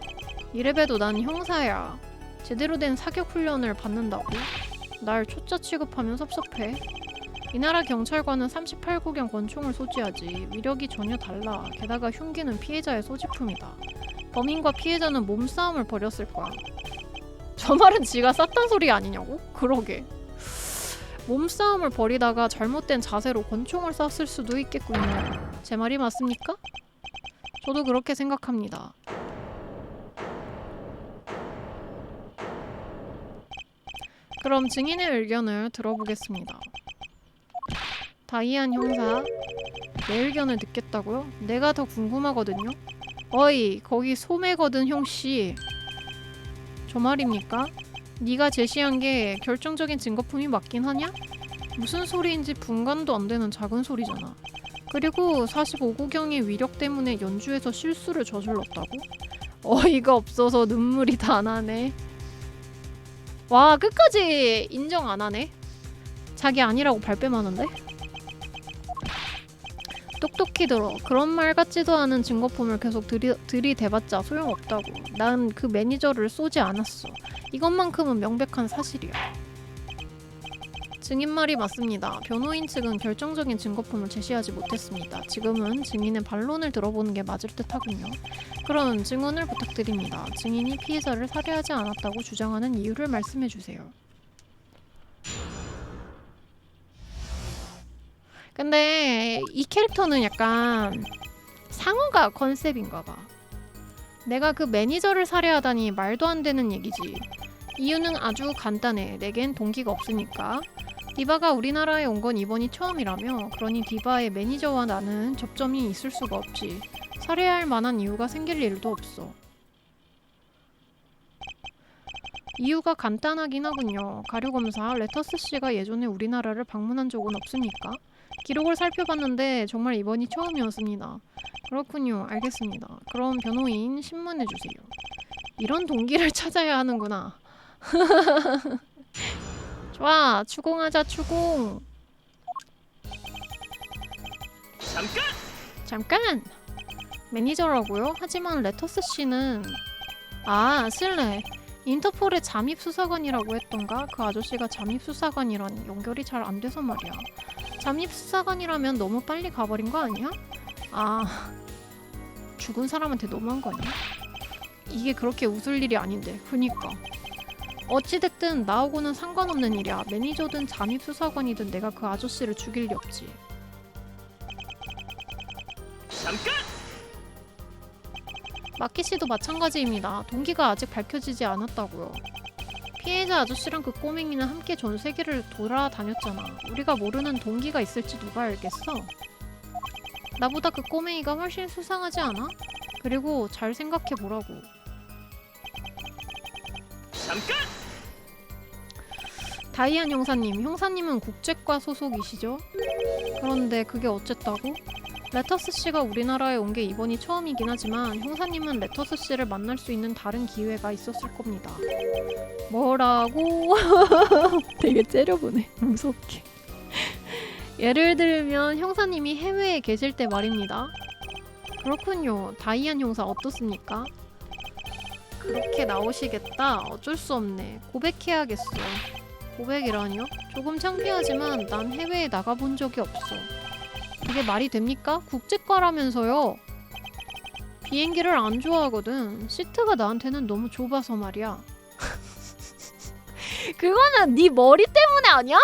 이래봬도 난 형사야. 제대로 된 사격 훈련을 받는다고? 날 초짜 취급하면 섭섭해. 이 나라 경찰관은 38구경 권총을 소지하지. 위력이 전혀 달라. 게다가 흉기는 피해자의 소지품이다. 범인과 피해자는 몸싸움을 벌였을 거야. 저 말은 지가 쌌단 소리 아니냐고? 그러게. 몸싸움을 벌이다가 잘못된 자세로 권총을 쐈을 수도 있겠군요. 제 말이 맞습니까? 저도 그렇게 생각합니다. 그럼 증인의 의견을 들어보겠습니다. 다이안 형사, 내 의견을 듣겠다고요? 내가 더 궁금하거든요? 어이, 거기 소매거든 형씨. 저 말입니까? 네가 제시한 게 결정적인 증거품이 맞긴 하냐? 무슨 소리인지 분간도 안 되는 작은 소리잖아. 그리고 45구경의 위력 때문에 연주에서 실수를 저질렀다고? 어이가 없어서 눈물이 다 나네. 와, 끝까지 인정 안 하네. 자기 아니라고 발뺌하는데? 똑똑히 들어. 그런 말 같지도 않은 증거품을 계속 들이대봤자 소용없다고. 난 그 매니저를 쏘지 않았어. 이것만큼은 명백한 사실이야. 증인 말이 맞습니다. 변호인 측은 결정적인 증거품을 제시하지 못했습니다. 지금은 증인의 반론을 들어보는 게 맞을 듯 하군요. 그럼 증언을 부탁드립니다. 증인이 피해자를 살해하지 않았다고 주장하는 이유를 말씀해주세요. 근데 이 캐릭터는 약간 상어가 컨셉인가봐. 내가 그 매니저를 살해하다니 말도 안 되는 얘기지. 이유는 아주 간단해. 내겐 동기가 없으니까. 디바가 우리나라에 온 건 이번이 처음이라며. 그러니 디바의 매니저와 나는 접점이 있을 수가 없지. 살해할 만한 이유가 생길 일도 없어. 이유가 간단하긴 하군요. 가료검사, 레터스 씨가 예전에 우리나라를 방문한 적은 없습니까? 기록을 살펴봤는데 정말 이번이 처음이었습니다. 그렇군요. 알겠습니다. 그럼 변호인 신문해주세요. 이런 동기를 찾아야 하는구나. 좋아, 추궁하자. 추궁. 잠깐! 매니저라고요? 하지만 레터스 씨는 실례. 인터폴의 잠입수사관이라고 했던가? 그 아저씨가 잠입수사관이라니 연결이 잘 안 돼서 말이야. 잠입수사관이라면 너무 빨리 가버린 거 아니야? 죽은 사람한테 너무한 거 아니야? 이게 그렇게 웃을 일이 아닌데. 그니까. 어찌됐든 나하고는 상관없는 일이야. 매니저든 잠입수사관이든 내가 그 아저씨를 죽일 리 없지. 잠깐! 마키씨도 마찬가지입니다. 동기가 아직 밝혀지지 않았다고요. 피해자 아저씨랑 그 꼬맹이는 함께 전 세계를 돌아다녔잖아. 우리가 모르는 동기가 있을지 누가 알겠어? 나보다 그 꼬맹이가 훨씬 수상하지 않아? 그리고 잘 생각해보라고. 잠깐! 다이안 형사님은 국제과 소속이시죠? 그런데 그게 어쨌다고? 레터스 씨가 우리나라에 온 게 이번이 처음이긴 하지만 형사님은 레터스 씨를 만날 수 있는 다른 기회가 있었을 겁니다. 뭐라고? 되게 째려보네. 무섭게. 예를 들면 형사님이 해외에 계실 때 말입니다. 그렇군요. 다이안 형사 어떻습니까? 그렇게 나오시겠다. 어쩔 수 없네. 고백해야겠어. 고백이라니요? 조금 창피하지만 난 해외에 나가본 적이 없어. 그게 말이 됩니까? 국제과라면서요. 비행기를 안 좋아하거든. 시트가 나한테는 너무 좁아서 말이야. 그거는 네 머리 때문에 아니야?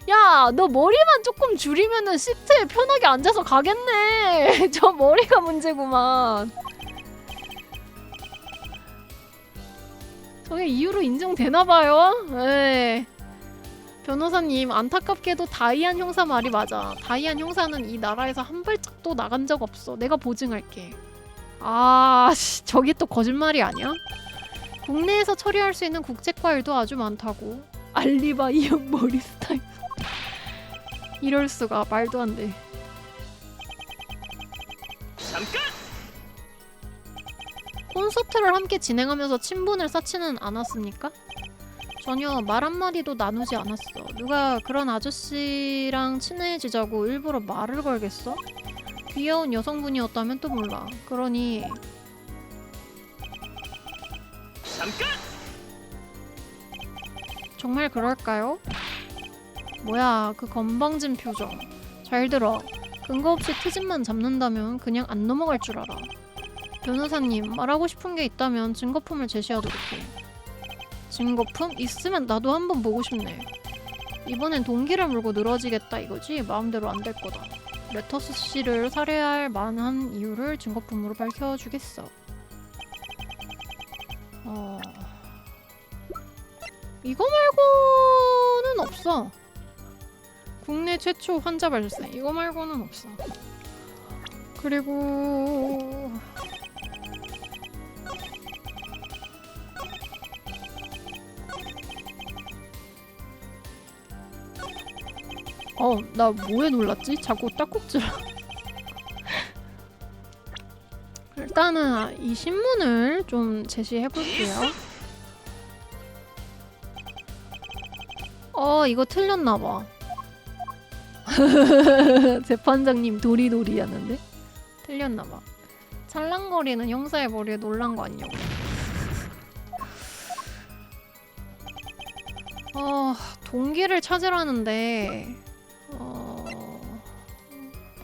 야, 너 머리만 조금 줄이면은 시트에 편하게 앉아서 가겠네. 저 머리가 문제구만. 저게 이유로 인정되나봐요. 에이. 변호사님, 안타깝게도 다이안 형사 말이 맞아. 다이안 형사는 이 나라에서 한 발짝도 나간 적 없어. 내가 보증할게. 아, 저게 또 거짓말이 아니야? 국내에서 처리할 수 있는 국제과 일도 아주 많다고. 알리바이 형 머리 스타일. 이럴 수가. 말도 안 돼. 잠깐! 콘서트를 함께 진행하면서 친분을 쌓지는 않았습니까? 전혀 말 한마디도 나누지 않았어. 누가 그런 아저씨랑 친해지자고 일부러 말을 걸겠어? 귀여운 여성분이었다면 또 몰라. 그러니 잠깐! 정말 그럴까요? 뭐야 그 건방진 표정. 잘 들어. 근거 없이 트집만 잡는다면 그냥 안 넘어갈 줄 알아. 변호사님, 말하고 싶은 게 있다면 증거품을 제시하도록 해. 증거품? 있으면 나도 한번 보고 싶네. 이번엔 동기를 물고 늘어지겠다 이거지? 마음대로 안 될 거다. 레터스 씨를 살해할 만한 이유를 증거품으로 밝혀주겠어. 이거 말고는 없어. 국내 최초 환자 발생. 이거 말고는 없어. 그리고 나 뭐에 놀랐지? 자꾸 딱꼭질. 일단은 이 신문을 좀 제시해볼게요. 이거 틀렸나봐. 재판장님 도리도리였는데? 틀렸나봐. 찰랑거리는 형사의 머리에 놀란 거 아니냐고. 동기를 찾으라는데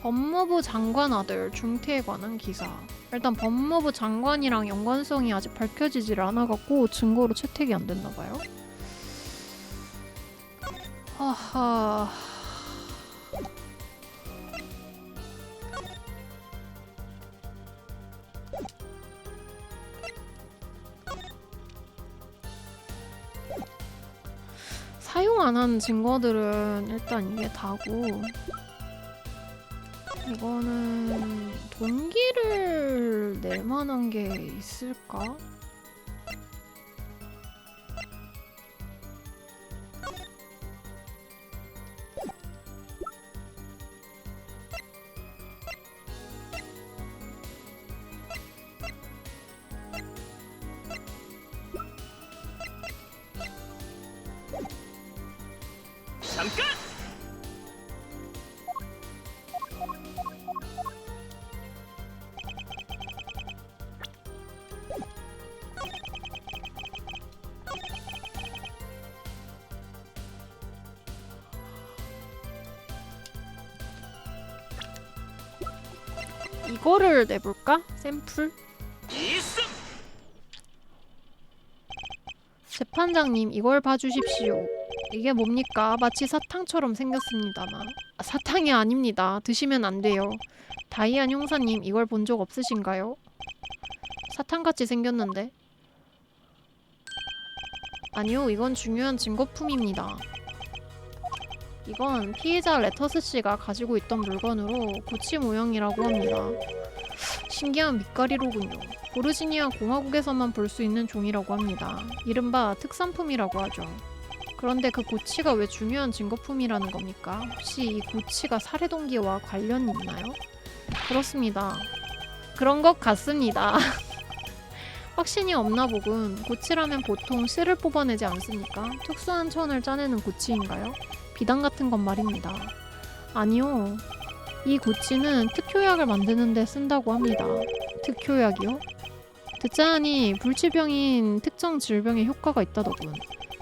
법무부 장관 아들 중태에 관한 기사. 일단 법무부 장관이랑 연관성이 아직 밝혀지질 않아갖고 증거로 채택이 안 됐나봐요. 하하... 사용 안 한 증거들은 일단 이게 다고, 이거는 동기를 낼 만한 게 있을까? 잠깐! 이거를 내볼까? 샘플? 있음! 재판장님, 이걸 봐주십시오. 이게 뭡니까? 마치 사탕처럼 생겼습니다만. 사탕이 아닙니다. 드시면 안 돼요. 다이안 형사님, 이걸 본 적 없으신가요? 사탕같이 생겼는데? 아니요, 이건 중요한 증거품입니다. 이건 피해자 레터스 씨가 가지고 있던 물건으로 구치 모형이라고 합니다. 신기한 밑가리로군요. 보르지니아 공화국에서만 볼 수 있는 종이라고 합니다. 이른바 특산품이라고 하죠. 그런데 그 고치가 왜 중요한 증거품이라는 겁니까? 혹시 이 고치가 살해 동기와 관련이 있나요? 그렇습니다. 그런 것 같습니다. 확신이 없나 보군. 고치라면 보통 실을 뽑아내지 않습니까? 특수한 천을 짜내는 고치인가요? 비단 같은 건 말입니다. 아니요. 이 고치는 특효약을 만드는 데 쓴다고 합니다. 특효약이요? 듣자 하니 불치병인 특정 질병에 효과가 있다더군.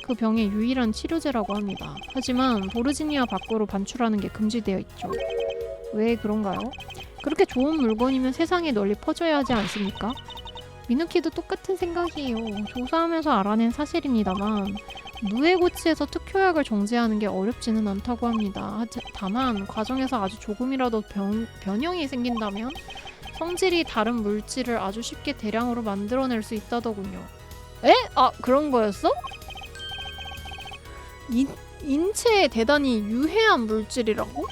그 병의 유일한 치료제라고 합니다. 하지만 보르지니아 밖으로 반출하는 게 금지되어 있죠. 왜 그런가요? 그렇게 좋은 물건이면 세상에 널리 퍼져야 하지 않습니까? 미누키도 똑같은 생각이에요. 조사하면서 알아낸 사실입니다만 무해고치에서 특효약을 정제하는 게 어렵지는 않다고 합니다. 다만 과정에서 아주 조금이라도 변형이 생긴다면 성질이 다른 물질을 아주 쉽게 대량으로 만들어낼 수 있다더군요. 에? 아, 그런 거였어? 인체에 대단히 유해한 물질이라고?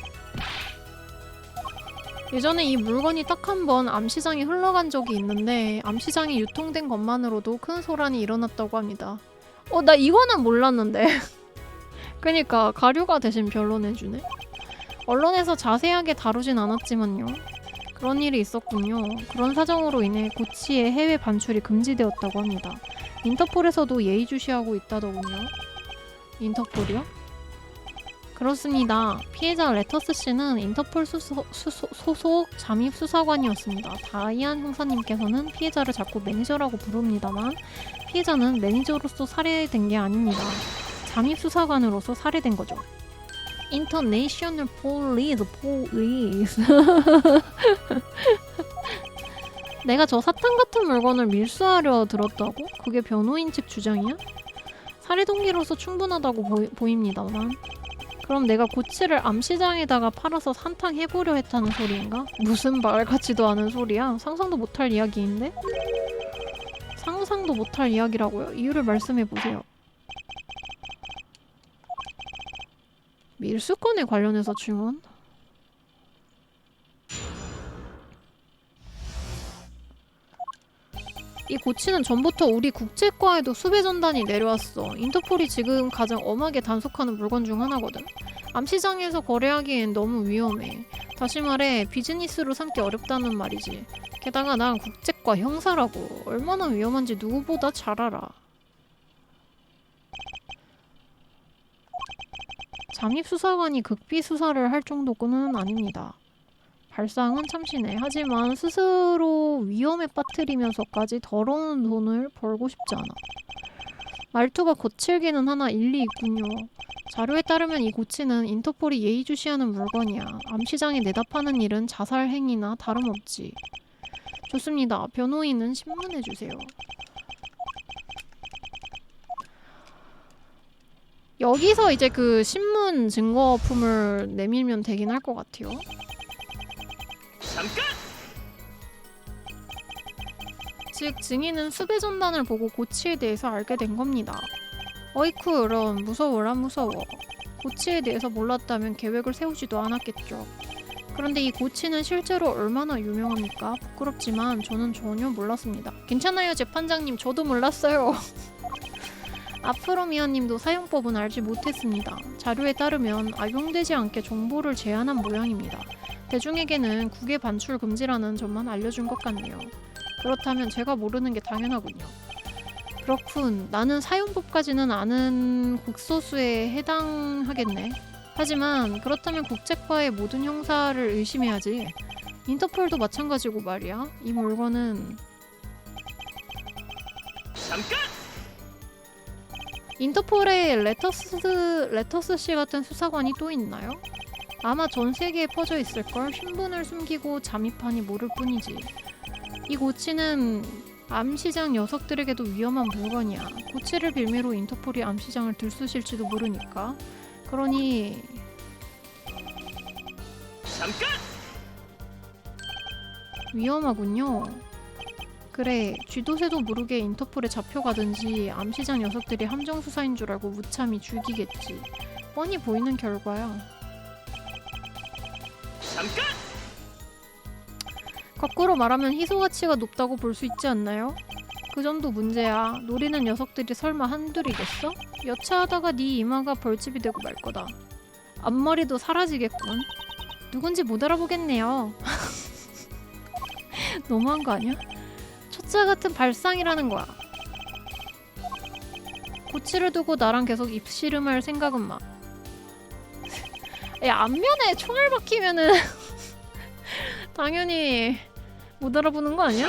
예전에 이 물건이 딱 한 번 암시장에 흘러간 적이 있는데 암시장이 유통된 것만으로도 큰 소란이 일어났다고 합니다. 나 이거는 몰랐는데. 그니까 가류가 대신 변론해주네. 언론에서 자세하게 다루진 않았지만요. 그런 일이 있었군요. 그런 사정으로 인해 고치의 해외 반출이 금지되었다고 합니다. 인터폴에서도 예의주시하고 있다더군요. 인터폴이요? 그렇습니다. 피해자 레터스 씨는 인터폴 소속 잠입수사관이었습니다. 다이안 형사님께서는 피해자를 자꾸 매니저라고 부릅니다만 피해자는 매니저로서 살해된 게 아닙니다. 잠입수사관으로서 살해된 거죠. 인터내셔널 폴리스 내가 저 사탕 같은 물건을 밀수하려 들었다고? 그게 변호인 측 주장이야? 살해 동기로서 충분하다고 보입니다만 그럼 내가 고치를 암시장에다가 팔아서 산탕해보려 했다는 소리인가? 무슨 말 같지도 않은 소리야? 상상도 못할 이야기인데? 상상도 못할 이야기라고요. 이유를 말씀해보세요. 밀수건에 관련해서 증언? 이 고치는 전부터 우리 국제과에도 수배 전단이 내려왔어. 인터폴이 지금 가장 엄하게 단속하는 물건 중 하나거든. 암시장에서 거래하기엔 너무 위험해. 다시 말해 비즈니스로 삼기 어렵다는 말이지. 게다가 난 국제과 형사라고. 얼마나 위험한지 누구보다 잘 알아. 잠입수사관이 극비수사를 할 정도는 아닙니다. 발상은 참신해. 하지만 스스로 위험에 빠뜨리면서까지 더러운 돈을 벌고 싶지 않아. 말투가 거칠기는 하나 일리 있군요. 자료에 따르면 이 고치는 인터폴이 예의주시하는 물건이야. 암시장에 내다 파는 일은 자살 행위나 다름없지. 좋습니다. 변호인은 신문해주세요. 여기서 이제 그 신문 증거품을 내밀면 되긴 할 것 같아요. 잠깐! 즉 증인은 수배 전단을 보고 고치에 대해서 알게 된 겁니다. 어이쿠 이런 무서워라 무서워. 고치에 대해서 몰랐다면 계획을 세우지도 않았겠죠. 그런데 이 고치는 실제로 얼마나 유명합니까? 부끄럽지만 저는 전혀 몰랐습니다. 괜찮아요 재판장님, 저도 몰랐어요. 아프로미아님도 사용법은 알지 못했습니다. 자료에 따르면 악용되지 않게 정보를 제한한 모양입니다. 대중에게는 국외 반출 금지라는 점만 알려준 것 같네요. 그렇다면 제가 모르는 게 당연하군요. 그렇군. 나는 사용법까지는 아는 극소수에 해당하겠네. 하지만 그렇다면 국제과의 모든 형사를 의심해야지. 인터폴도 마찬가지고 말이야. 이 물건은 잠깐! 인터폴에 레터스 씨 같은 수사관이 또 있나요? 아마 전 세계에 퍼져 있을걸. 신분을 숨기고 잠입하니 모를 뿐이지. 이 고치는 암시장 녀석들에게도 위험한 물건이야. 고치를 빌미로 인터폴이 암시장을 들쑤실지도 모르니까. 그러니 잠깐! 위험하군요. 그래, 쥐도새도 모르게 인터폴에 잡혀가든지 암시장 녀석들이 함정 수사인 줄 알고 무참히 죽이겠지. 뻔히 보이는 결과야. 잠깐! 거꾸로 말하면 희소 가치가 높다고 볼 수 있지 않나요? 그 점도 문제야. 노리는 녀석들이 설마 한둘이겠어? 여차하다가 네 이마가 벌집이 되고 말 거다. 앞머리도 사라지겠군. 누군지 못 알아보겠네요. 너무한 거 아니야? 초짜 같은 발상이라는 거야. 고치를 두고 나랑 계속 입씨름할 생각은 마. 야, 앞면에 총알 박히면은 당연히 못 알아보는 거 아니야?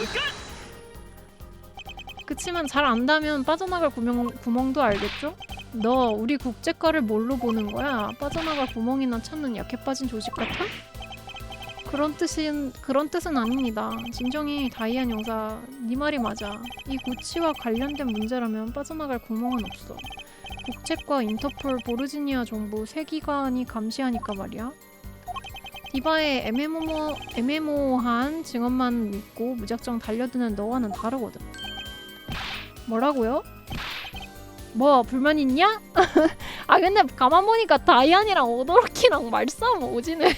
그치만 잘 안다면 빠져나갈 구멍도 알겠죠? 너 우리 국제과를 뭘로 보는 거야? 빠져나갈 구멍이나 찾는 약해 빠진 조직 같아? 그런 뜻은 아닙니다. 진정이 다이안 용사, 네 말이 맞아. 이 고치와 관련된 문제라면 빠져나갈 구멍은 없어. 국책과 인터폴, 보르지니아 정부 세 기관이 감시하니까 말이야. 디바의 애매모호한 증언만 믿고 무작정 달려드는 너와는 다르거든. 뭐라고요? 뭐 불만 있냐? 아 근데 가만 보니까 다이안이랑 오도로키랑 말싸움 오지네.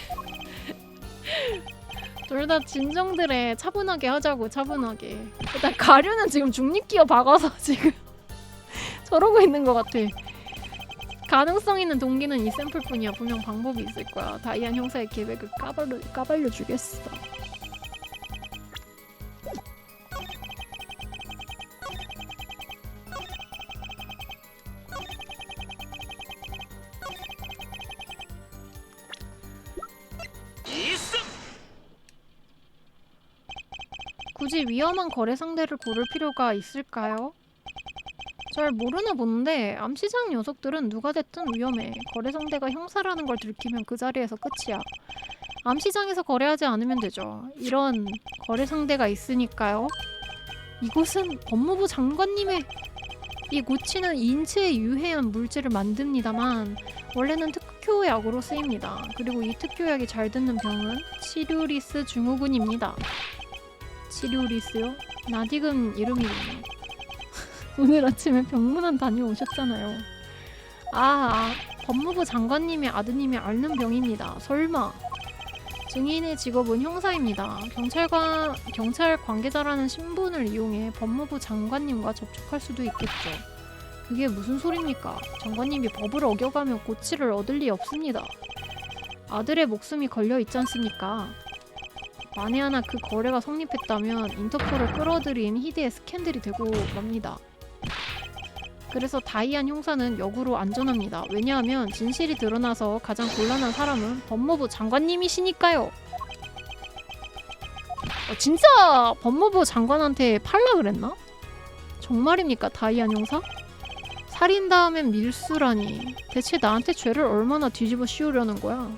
둘 다 진정들에 차분하게 하자고. 차분하게. 일단 가류는 지금 중립기어 박아서 지금 저러고 있는 것 같아. 가능성 있는 동기는 이 샘플뿐이야. 분명 방법이 있을 거야. 다이안 형사의 계획을 까발려 주겠어. 이승. 굳이 위험한 거래 상대를 고를 필요가 있을까요? 잘 모르나 본데 암시장 녀석들은 누가 됐든 위험해. 거래 상대가 형사라는 걸 들키면 그 자리에서 끝이야. 암시장에서 거래하지 않으면 되죠. 이런 거래 상대가 있으니까요. 이곳은 법무부 장관님의 이 고치는 인체에 유해한 물질을 만듭니다만 원래는 특효약으로 쓰입니다. 그리고 이 특효약이 잘 듣는 병은 치료리스 증후군입니다. 치료리스요? 낯익은 이름이군요. 오늘 아침에 병문안 다녀오셨잖아요. 법무부 장관님의 아드님이 앓는 병입니다. 설마. 증인의 직업은 형사입니다. 경찰 관계자라는 신분을 이용해 법무부 장관님과 접촉할 수도 있겠죠. 그게 무슨 소립니까? 장관님이 법을 어겨가며 고치를 얻을 리 없습니다. 아들의 목숨이 걸려 있지 않습니까? 만에 하나 그 거래가 성립했다면 인터폴을 끌어들인 희대의 스캔들이 되고 맙니다. 그래서 다이안 형사는 역으로 안전합니다. 왜냐하면 진실이 드러나서 가장 곤란한 사람은 법무부 장관님이시니까요. 진짜 법무부 장관한테 팔라 그랬나? 정말입니까, 다이안 형사? 살인 다음엔 밀수라니. 대체 나한테 죄를 얼마나 뒤집어 씌우려는 거야?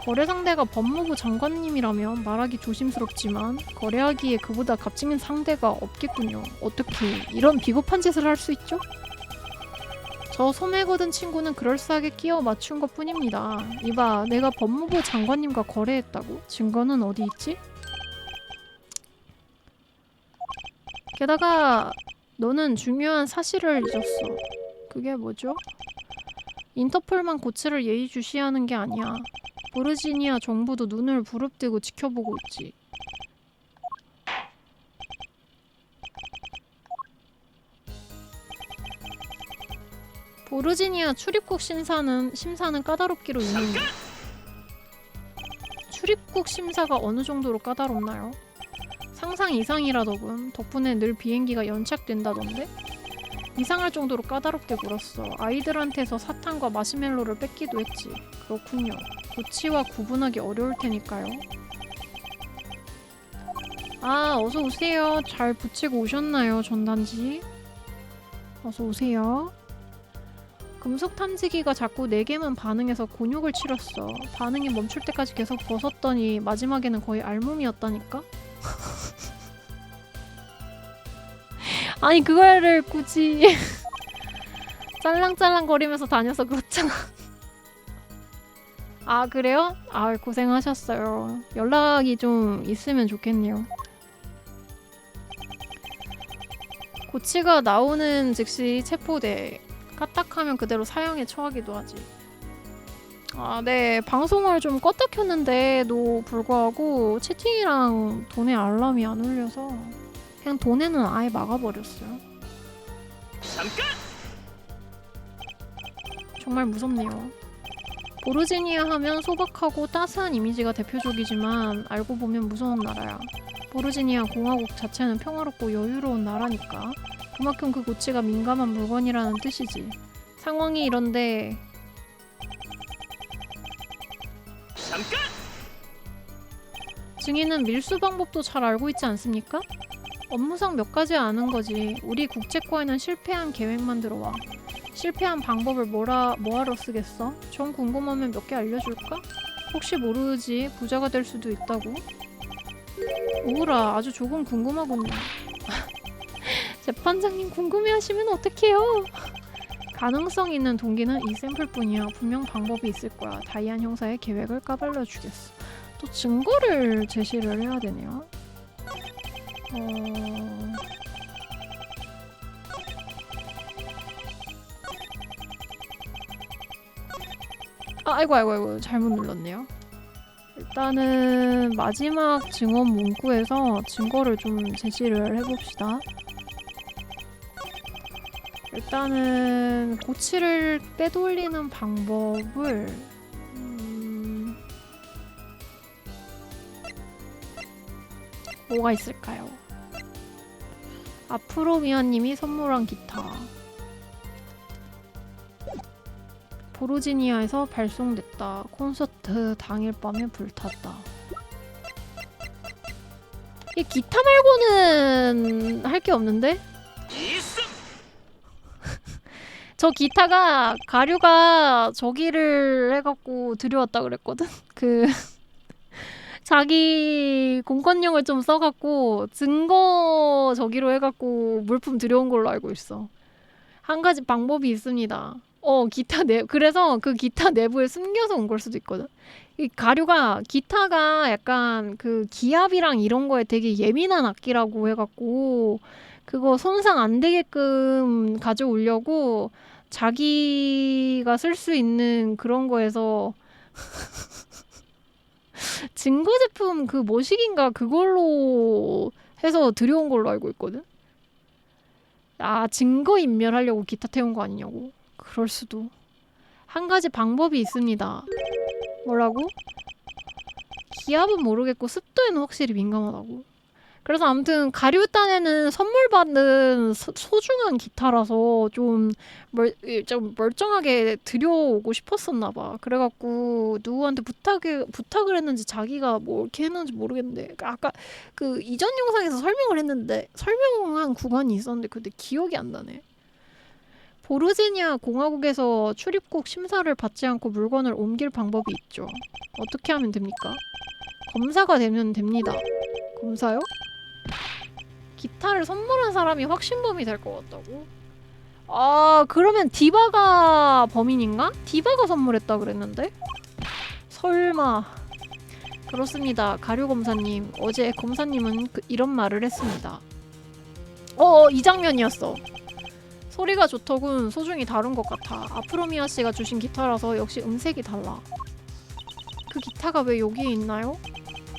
거래 상대가 법무부 장관님이라면 말하기 조심스럽지만 거래하기에 그보다 값지는 상대가 없겠군요. 어떻게 이런 비겁한 짓을 할 수 있죠? 저 소매 거든 친구는 그럴싸하게 끼워 맞춘 것 뿐입니다. 이봐, 내가 법무부 장관님과 거래했다고? 증거는 어디 있지? 게다가 너는 중요한 사실을 잊었어. 그게 뭐죠? 인터폴만 고치를 예의주시하는 게 아니야. 보르지니아 정부도 눈을 부릅뜨고 지켜보고 있지. 보르지니아 출입국 심사는 까다롭기로 유명해. 출입국 심사가 어느 정도로 까다롭나요? 상상 이상이라더군. 덕분에 늘 비행기가 연착된다던데? 이상할 정도로 까다롭게 굴었어. 아이들한테서 사탕과 마시멜로를 뺏기도 했지. 그렇군요. 고치와 구분하기 어려울 테니까요. 어서 오세요. 잘 붙이고 오셨나요, 전단지? 어서 오세요. 금속 탐지기가 자꾸 4개만 반응해서 곤욕을 치렀어. 반응이 멈출 때까지 계속 벗었더니 마지막에는 거의 알몸이었다니까? 아니 그거를 굳이 짤랑짤랑 거리면서 다녀서 그렇잖아. 그래요? 고생하셨어요. 연락이 좀 있으면 좋겠네요. 고치가 나오는 즉시 체포돼. 까딱하면 그대로 사형에 처하기도 하지. 네. 방송을 좀 껐다 켰는데도 불구하고 채팅이랑 돈의 알람이 안 울려서 그냥 돈에는 아예 막아버렸어요. 잠깐! 정말 무섭네요. 보르지니아 하면 소박하고 따스한 이미지가 대표적이지만 알고 보면 무서운 나라야. 보르지니아 공화국 자체는 평화롭고 여유로운 나라니까. 그만큼 그 고치가 민감한 물건이라는 뜻이지. 상황이 이런데 잠깐! 증인은 밀수 방법도 잘 알고 있지 않습니까? 업무상 몇 가지 아는 거지. 우리 국제과에는 실패한 계획만 들어와. 실패한 방법을 뭐하러 쓰겠어? 좀 궁금하면 몇 개 알려줄까? 혹시 모르지 부자가 될 수도 있다고? 오라 아주 조금 궁금하군요. 재판장님 궁금해하시면 어떡해요? 가능성 있는 동기는 이 샘플뿐이야. 분명 방법이 있을 거야. 다이안 형사의 계획을 까발려 주겠어. 또 증거를 제시를 해야 되네요. 아이고 잘못 눌렀네요. 일단은 마지막 증언 문구에서 증거를 좀 제시를 해봅시다. 일단은 고치를 빼돌리는 방법을 뭐가 있을까요? 아프로미아님이 선물한 기타 보르지니아에서 발송됐다. 콘서트 당일 밤에 불탔다. 이 기타 말고는 할 게 없는데? 이승 저 기타가 가류가 저기를 해갖고 들여왔다 그랬거든? 자기 공권력을 좀 써갖고 증거 저기로 해갖고 물품 들여온 걸로 알고 있어. 한 가지 방법이 있습니다. 그래서 그 기타 내부에 숨겨서 온 걸 수도 있거든. 이 가류가 기타가 약간 그 기압이랑 이런 거에 되게 예민한 악기라고 해갖고 그거 손상 안 되게끔 가져오려고 자기가 쓸 수 있는 그런 거에서 증거 제품 그 뭐식인가 그걸로 해서 들여온 걸로 알고 있거든. 증거 인멸하려고 기타 태운 거 아니냐고. 그럴 수도. 한 가지 방법이 있습니다. 뭐라고? 기압은 모르겠고 습도에는 확실히 민감하다고. 그래서 아무튼 가류 딴에는 선물 받은 소중한 기타라서 좀 멀쩡하게 들여오고 싶었었나 봐. 그래갖고 누구한테 부탁을 했는지 자기가 뭐 이렇게 했는지 모르겠는데 아까 그 이전 영상에서 설명을 했는데 설명한 구간이 있었는데 근데 기억이 안 나네. 보르지니아 공화국에서 출입국 심사를 받지 않고 물건을 옮길 방법이 있죠. 어떻게 하면 됩니까? 검사가 되면 됩니다. 검사요? 기타를 선물한 사람이 확신범이 될 것 같다고? 그러면 디바가 범인인가? 디바가 선물했다 그랬는데? 설마. 그렇습니다. 가류 검사님. 어제 검사님은 이런 말을 했습니다. 이 장면이었어. 소리가 좋더군. 소중히 다른 것 같아. 아프로미아 씨가 주신 기타라서 역시 음색이 달라. 그 기타가 왜 여기에 있나요?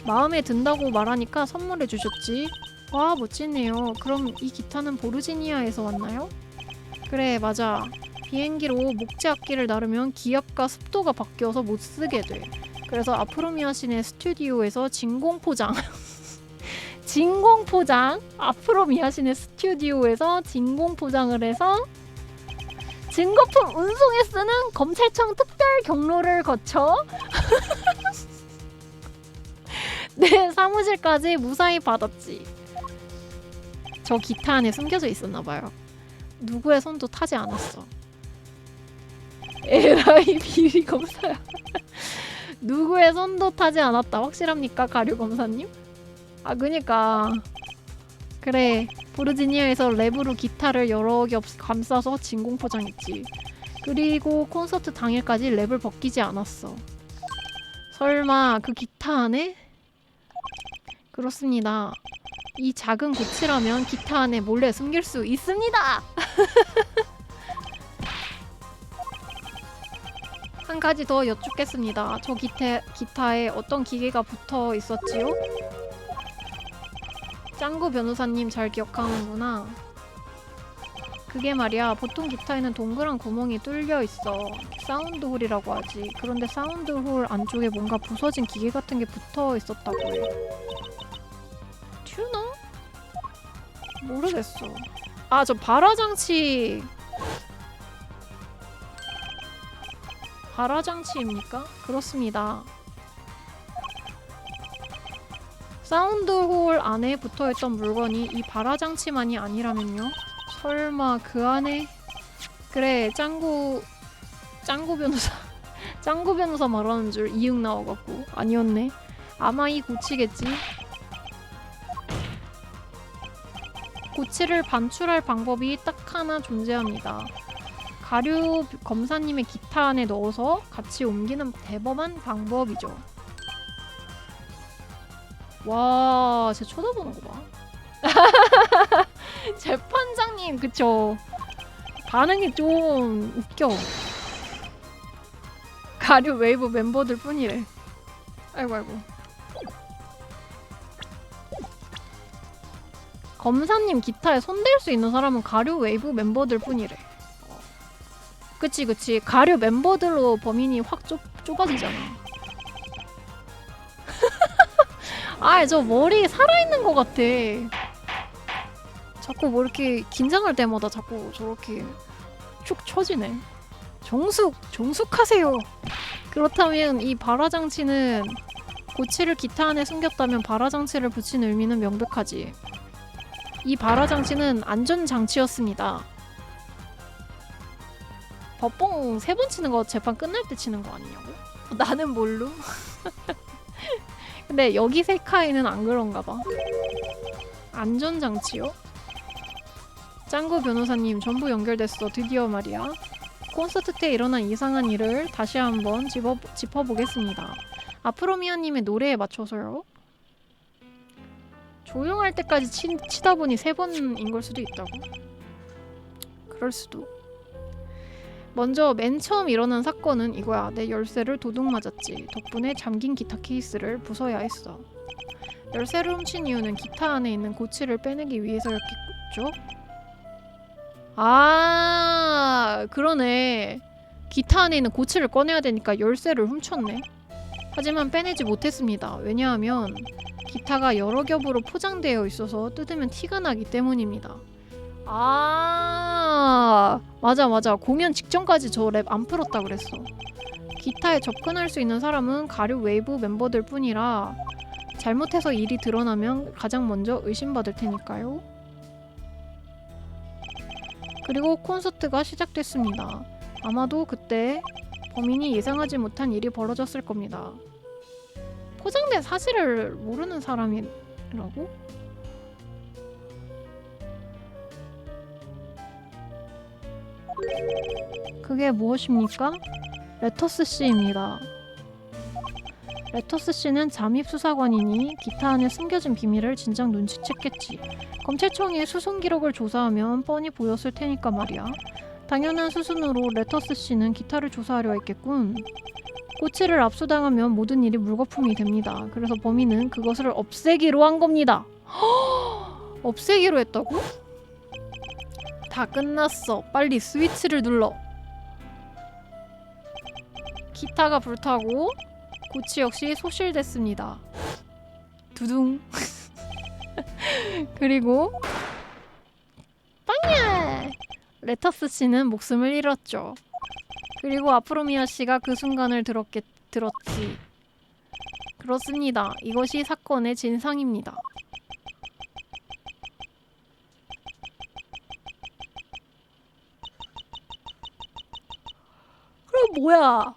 마음에 든다고 말하니까 선물해 주셨지. 와 멋지네요. 그럼 이 기타는 보르지니아에서 왔나요? 그래 맞아. 비행기로 목재 악기를 나르면 기압과 습도가 바뀌어서 못 쓰게 돼. 그래서 아프로미아 씨네 스튜디오에서 진공포장 아프로미아 씨네 스튜디오에서 진공포장을 해서 증거품 운송에 쓰는 검찰청 특별 경로를 거쳐 내 사무실까지 무사히 받았지. 저 기타 안에 숨겨져 있었나봐요. 누구의 손도 타지 않았어. 에라이 비리 검사야. 누구의 손도 타지 않았다. 확실합니까 가류 검사님? 그니까 그래 보르지니아에서 랩으로 기타를 여러 겹 감싸서 진공포장했지. 그리고 콘서트 당일까지 랩을 벗기지 않았어. 설마 그 기타 안에? 그렇습니다. 이 작은 고치라면 기타 안에 몰래 숨길 수 있습니다! 한 가지 더 여쭙겠습니다. 저 기타에 어떤 기계가 붙어 있었지요? 짱구 변호사님 잘 기억하는구나. 그게 말이야 보통 기타에는 동그란 구멍이 뚫려 있어. 사운드홀이라고 하지. 그런데 사운드홀 안쪽에 뭔가 부서진 기계 같은 게 붙어 있었다고 해. 튜너? 모르겠어. 저 발화장치입니까? 그렇습니다. 사운드홀 안에 붙어있던 물건이 이 발화장치만이 아니라면요? 설마 그 안에 그래 짱구 변호사 짱구 변호사 말하는 줄 이응 나와갖고 아니었네. 아마 이 고치겠지. 고치를 반출할 방법이 딱 하나 존재합니다. 가류 검사님의 기타 안에 넣어서 같이 옮기는 대범한 방법이죠. 와, 쟤 쳐다보는 거 봐. 재판장님, 그쵸? 반응이 좀 웃겨. 가류 웨이브 멤버들 뿐이래. 아이고 아이고. 검사님 기타에 손댈 수 있는 사람은 가류 웨이브 멤버들 뿐이래. 그치 그치. 가류 멤버들로 범인이 확 좁아지잖아. 아, 저 머리 살아있는 것 같아. 자꾸 뭐 이렇게 긴장할 때마다 자꾸 저렇게 축 처지네. 정숙하세요. 그렇다면 이 발화장치는 고치를 기타 안에 숨겼다면 발화장치를 붙인 의미는 명백하지. 이 발화장치는 안전장치였습니다. 법봉 3번 치는 거 재판 끝날 때 치는 거 아니냐고? 나는 뭘로? 근데 여기 세카이는 안 그런가 봐. 안전장치요? 짱구 변호사님 전부 연결됐어. 드디어 말이야. 콘서트 때 일어난 이상한 일을 다시 한번 짚어보겠습니다. 아프로미아님의 노래에 맞춰서요. 조용할 때까지 치다 보니 3번인 걸 수도 있다고? 그럴 수도. 먼저 맨 처음 일어난 사건은 이거야. 내 열쇠를 도둑 맞았지. 덕분에 잠긴 기타 케이스를 부숴야 했어. 열쇠를 훔친 이유는 기타 안에 있는 고치를 빼내기 위해서였겠죠? 아, 그러네. 기타 안에 있는 고치를 꺼내야 되니까 열쇠를 훔쳤네. 하지만 빼내지 못했습니다. 왜냐하면 기타가 여러 겹으로 포장되어 있어서 뜯으면 티가 나기 때문입니다. 아, 맞아. 공연 직전까지 저 랩 안 풀었다 그랬어. 기타에 접근할 수 있는 사람은 가류 웨이브 멤버들 뿐이라 잘못해서 일이 드러나면 가장 먼저 의심받을 테니까요. 그리고 콘서트가 시작됐습니다. 아마도 그때 범인이 예상하지 못한 일이 벌어졌을 겁니다. 포장된 사실을 모르는 사람이라고? 그게 무엇입니까? 레터스 씨입니다. 레터스 씨는 잠입 수사관이니 기타 안에 숨겨진 비밀을 진작 눈치챘겠지. 검찰청의 수송 기록을 조사하면 뻔히 보였을 테니까 말이야. 당연한 수순으로 레터스 씨는 기타를 조사하려 했겠군. 고치를 압수당하면 모든 일이 물거품이 됩니다. 그래서 범인은 그것을 없애기로 한 겁니다. 없애기로 했다고? 다 끝났어. 빨리 스위치를 눌러. 기타가 불타고 고치 역시 소실됐습니다. 두둥. 그리고 빵야! 레터스 씨는 목숨을 잃었죠. 그리고 아프로미아 씨가 그 순간을 들었지. 그렇습니다. 이것이 사건의 진상입니다. 그럼 뭐야?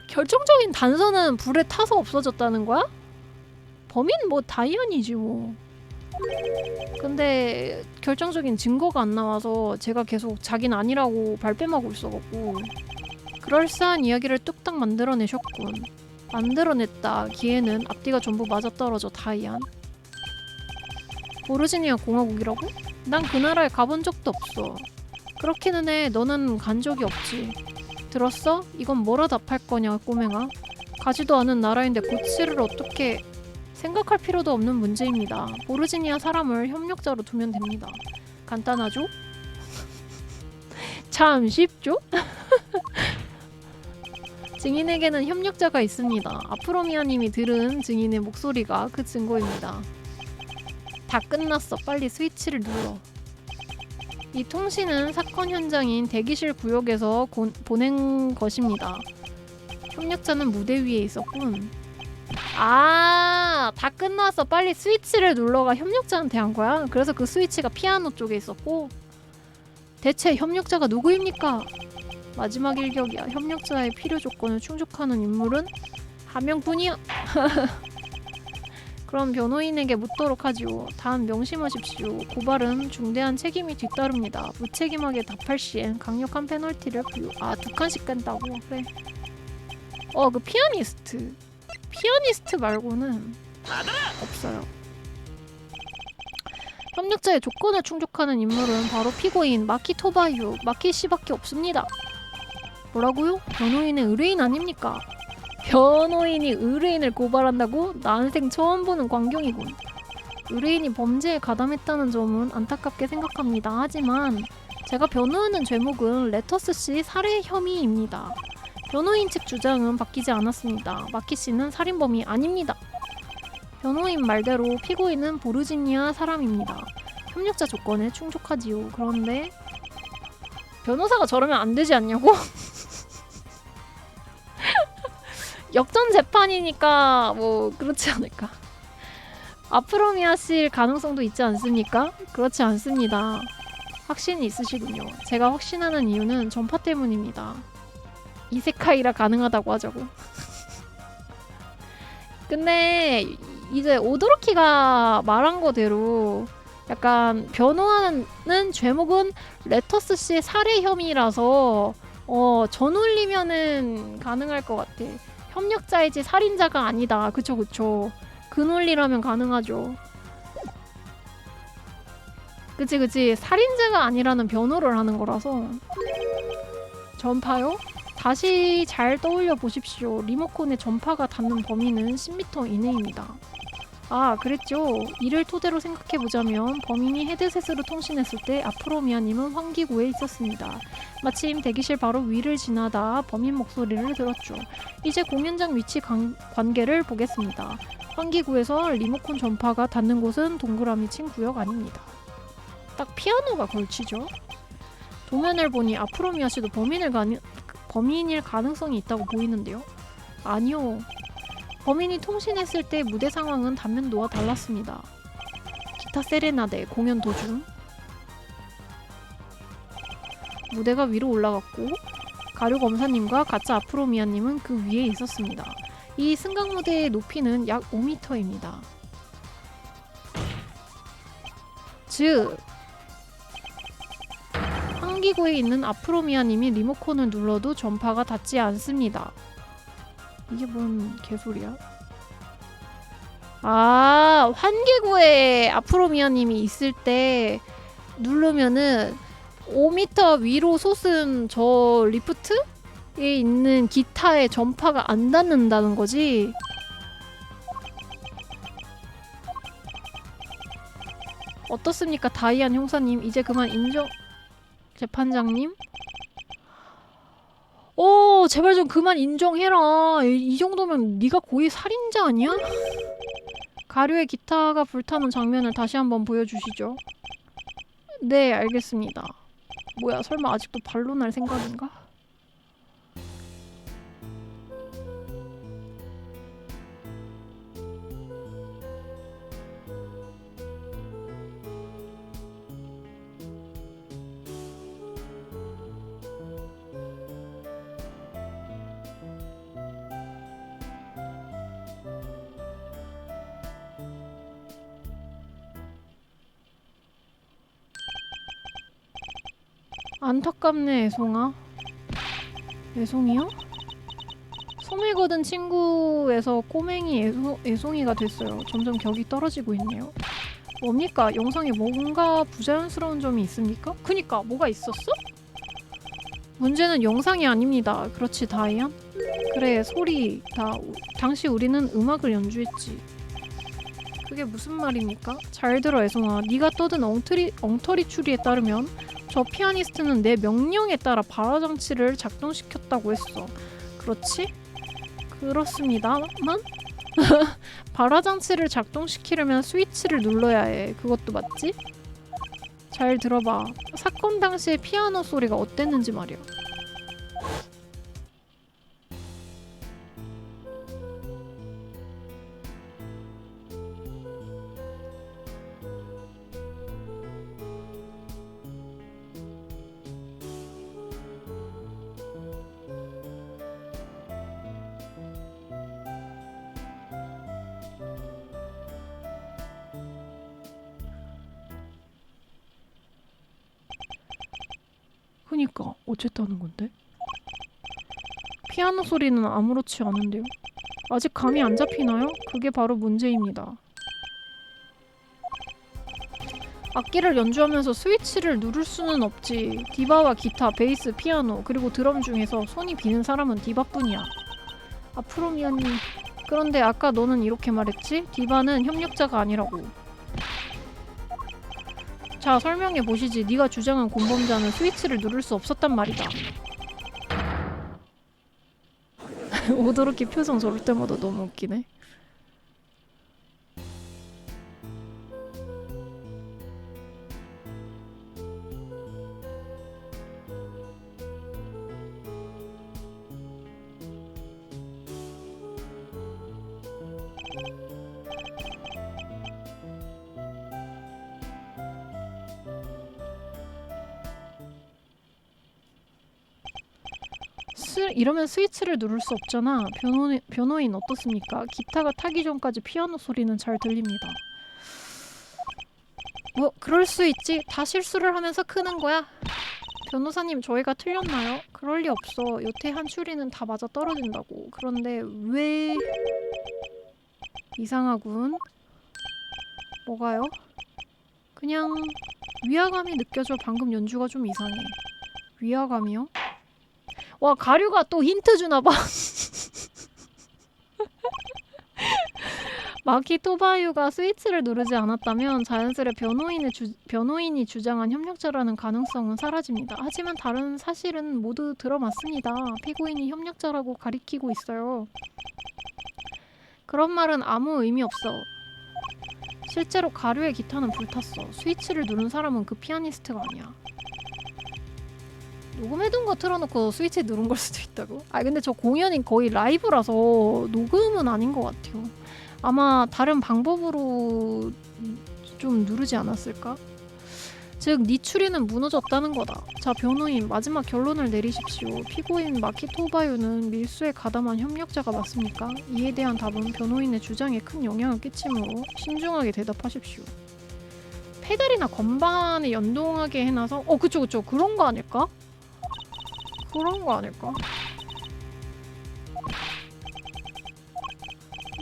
결정적인 단서는 불에 타서 없어졌다는 거야? 범인은 뭐 다이언이지 뭐. 근데 결정적인 증거가 안 나와서 제가 계속 자긴 아니라고 발뺌하고 있어갖고 그럴싸한 이야기를 뚝딱 만들어내셨군. 만들어냈다. 기회는 앞뒤가 전부 맞아떨어져. 다이안. 보르지니아 공화국이라고? 난 그 나라에 가본 적도 없어. 그렇기는 해. 너는 간 적이 없지. 들었어? 이건 뭐라 답할 거냐 꼬맹아. 가지도 않은 나라인데 고치를 어떻게... 생각할 필요도 없는 문제입니다. 보르지니아 사람을 협력자로 두면 됩니다. 간단하죠? 참 쉽죠? 증인에게는 협력자가 있습니다. 아프로미아님이 들은 증인의 목소리가 그 증거입니다. 다 끝났어. 빨리 스위치를 눌러. 이 통신은 사건 현장인 대기실 구역에서 보낸 것입니다. 협력자는 무대 위에 있었군. 아, 다 끝났어. 빨리 스위치를 눌러가 협력자한테 한 거야? 그래서 그 스위치가 피아노 쪽에 있었고? 대체 협력자가 누구입니까? 마지막 일격이야. 협력자의 필요 조건을 충족하는 인물은 한 명뿐이야. 그럼 변호인에게 묻도록 하지요. 단 명심하십시오. 고발은 중대한 책임이 뒤따릅니다. 무책임하게 답할 시엔 강력한 페널티를 부여. 아, 2칸씩 깬다고. 그래. 그 피아니스트. 피아니스트 말고는 없어요. 협력자의 조건을 충족하는 인물은 바로 피고인 마키 토바유, 마키 씨밖에 없습니다. 뭐라고요? 변호인은 의뢰인 아닙니까? 변호인이 의뢰인을 고발한다고? 난생 처음 보는 광경이군. 의뢰인이 범죄에 가담했다는 점은 안타깝게 생각합니다. 하지만 제가 변호하는 죄목은 레터스 씨 살해 혐의입니다. 변호인 측 주장은 바뀌지 않았습니다. 마키 씨는 살인범이 아닙니다. 변호인 말대로 피고인은 보르지니아 사람입니다. 협력자 조건에 충족하지요. 그런데 변호사가 저러면 안 되지 않냐고? 역전 재판이니까 뭐 그렇지 않을까. 아프로미아 씨일 가능성도 있지 않습니까? 그렇지 않습니다. 확신이 있으시군요. 제가 확신하는 이유는 전파 때문입니다. 이세카이라 가능하다고 하자고. 근데 이제 오도로키가 말한 거대로 약간 변호하는 죄목은 레터스 씨의 살해 혐의라서 전올리면은 가능할 것 같아. 협력자이지 살인자가 아니다. 그쵸 그쵸. 그 논리라면 가능하죠. 그치. 살인자가 아니라는 변호를 하는 거라서. 전파요? 다시 잘 떠올려 보십시오. 리모컨에 전파가 닿는 범위는 10m 이내입니다. 아, 그랬죠. 이를 토대로 생각해보자면 범인이 헤드셋으로 통신했을 때 아프로미아님은 환기구에 있었습니다. 마침 대기실 바로 위를 지나다 범인 목소리를 들었죠. 이제 공연장 위치 관계를 보겠습니다. 환기구에서 리모컨 전파가 닿는 곳은 동그라미 친 구역 아닙니다. 딱 피아노가 걸치죠. 도면을 보니 아프로미아 씨도 범인일 가능성이 있다고 보이는데요. 아니요. 범인이 통신했을 때 무대 상황은 단면도와 달랐습니다. 기타 세레나데 공연 도중 무대가 위로 올라갔고 가료 검사님과 가짜 아프로미아님은 그 위에 있었습니다. 이 승강 무대의 높이는 약 5m입니다. 즉 환기구에 있는 아프로미아님이 리모컨을 눌러도 전파가 닿지 않습니다. 이게 뭔 개소리야? 아, 환기구에 아프로미아님이 있을 때 누르면은 5m 위로 솟은 저 리프트에 있는 기타에 전파가 안 닿는다는 거지? 어떻습니까, 다이안 형사님? 이제 그만 인정... 재판장님? 제발 좀 그만 인정해라. 이 정도면 네가 고의 살인자 아니야? 가료의 기타가 불타는 장면을 다시 한번 보여주시죠. 네, 알겠습니다. 뭐야, 설마 아직도 발로 날 생각인가? 안타깝네, 애송아. 애송이요? 소매 거든 친구에서 꼬맹이 애송이가 됐어요. 점점 격이 떨어지고 있네요. 뭡니까? 영상에 뭔가 부자연스러운 점이 있습니까? 그니까 뭐가 있었어? 문제는 영상이 아닙니다. 그렇지, 다이안? 그래, 소리 당시 우리는 음악을 연주했지. 그게 무슨 말입니까? 잘 들어, 애송아. 네가 떠든 엉터리 추리에 따르면 저 피아니스트는 내 명령에 따라 발화장치를 작동시켰다고 했어. 그렇지? 그렇습니다만? 발화장치를 작동시키려면 스위치를 눌러야 해. 그것도 맞지? 잘 들어봐. 사건 당시에 피아노 소리가 어땠는지 말이야. 그니까 어쨌다는 건데? 피아노 소리는 아무렇지 않은데요? 아직 감이 안 잡히나요? 그게 바로 문제입니다. 악기를 연주하면서 스위치를 누를 수는 없지. 디바와 기타, 베이스, 피아노, 그리고 드럼 중에서 손이 비는 사람은 디바뿐이야. 앞으로 미안님. 그런데 아까 너는 이렇게 말했지? 디바는 협력자가 아니라고. 자, 설명해 보시지. 네가 주장한 공범자는 스위치를 누를 수 없었단 말이다. 오도로키 표정 저럴 때마다 너무 웃기네. 이러면 스위치를 누를 수 없잖아. 변호인 어떻습니까? 기타가 타기 전까지 피아노 소리는 잘 들립니다. 뭐 그럴 수 있지. 다 실수를 하면서 크는 거야. 변호사님 저희가 틀렸나요? 그럴 리 없어. 여태 한 추리는 다 맞아 떨어진다고. 그런데 왜... 이상하군. 뭐가요? 그냥 위화감이 느껴져. 방금 연주가 좀 이상해. 위화감이요? 와, 가류가 또 힌트 주나봐. 마키 토바유가 스위치를 누르지 않았다면 자연스레 변호인이 주장한 협력자라는 가능성은 사라집니다. 하지만 다른 사실은 모두 들어맞습니다. 피고인이 협력자라고 가리키고 있어요. 그런 말은 아무 의미 없어. 실제로 가류의 기타는 불탔어. 스위치를 누른 사람은 그 피아니스트가 아니야. 녹음해둔 거 틀어놓고 스위치 누른 걸 수도 있다고? 아 근데 저 공연이 거의 라이브라서 녹음은 아닌 것 같아요. 아마 다른 방법으로 좀 누르지 않았을까? 즉, 네 추리는 무너졌다는 거다. 자, 변호인, 마지막 결론을 내리십시오. 피고인 마키 토바유는 밀수에 가담한 협력자가 맞습니까? 이에 대한 답은 변호인의 주장에 큰 영향을 끼치므로 신중하게 대답하십시오. 페달이나 건반에 연동하게 해놔서 그쵸 그런 거 아닐까? 그런 거 아닐까?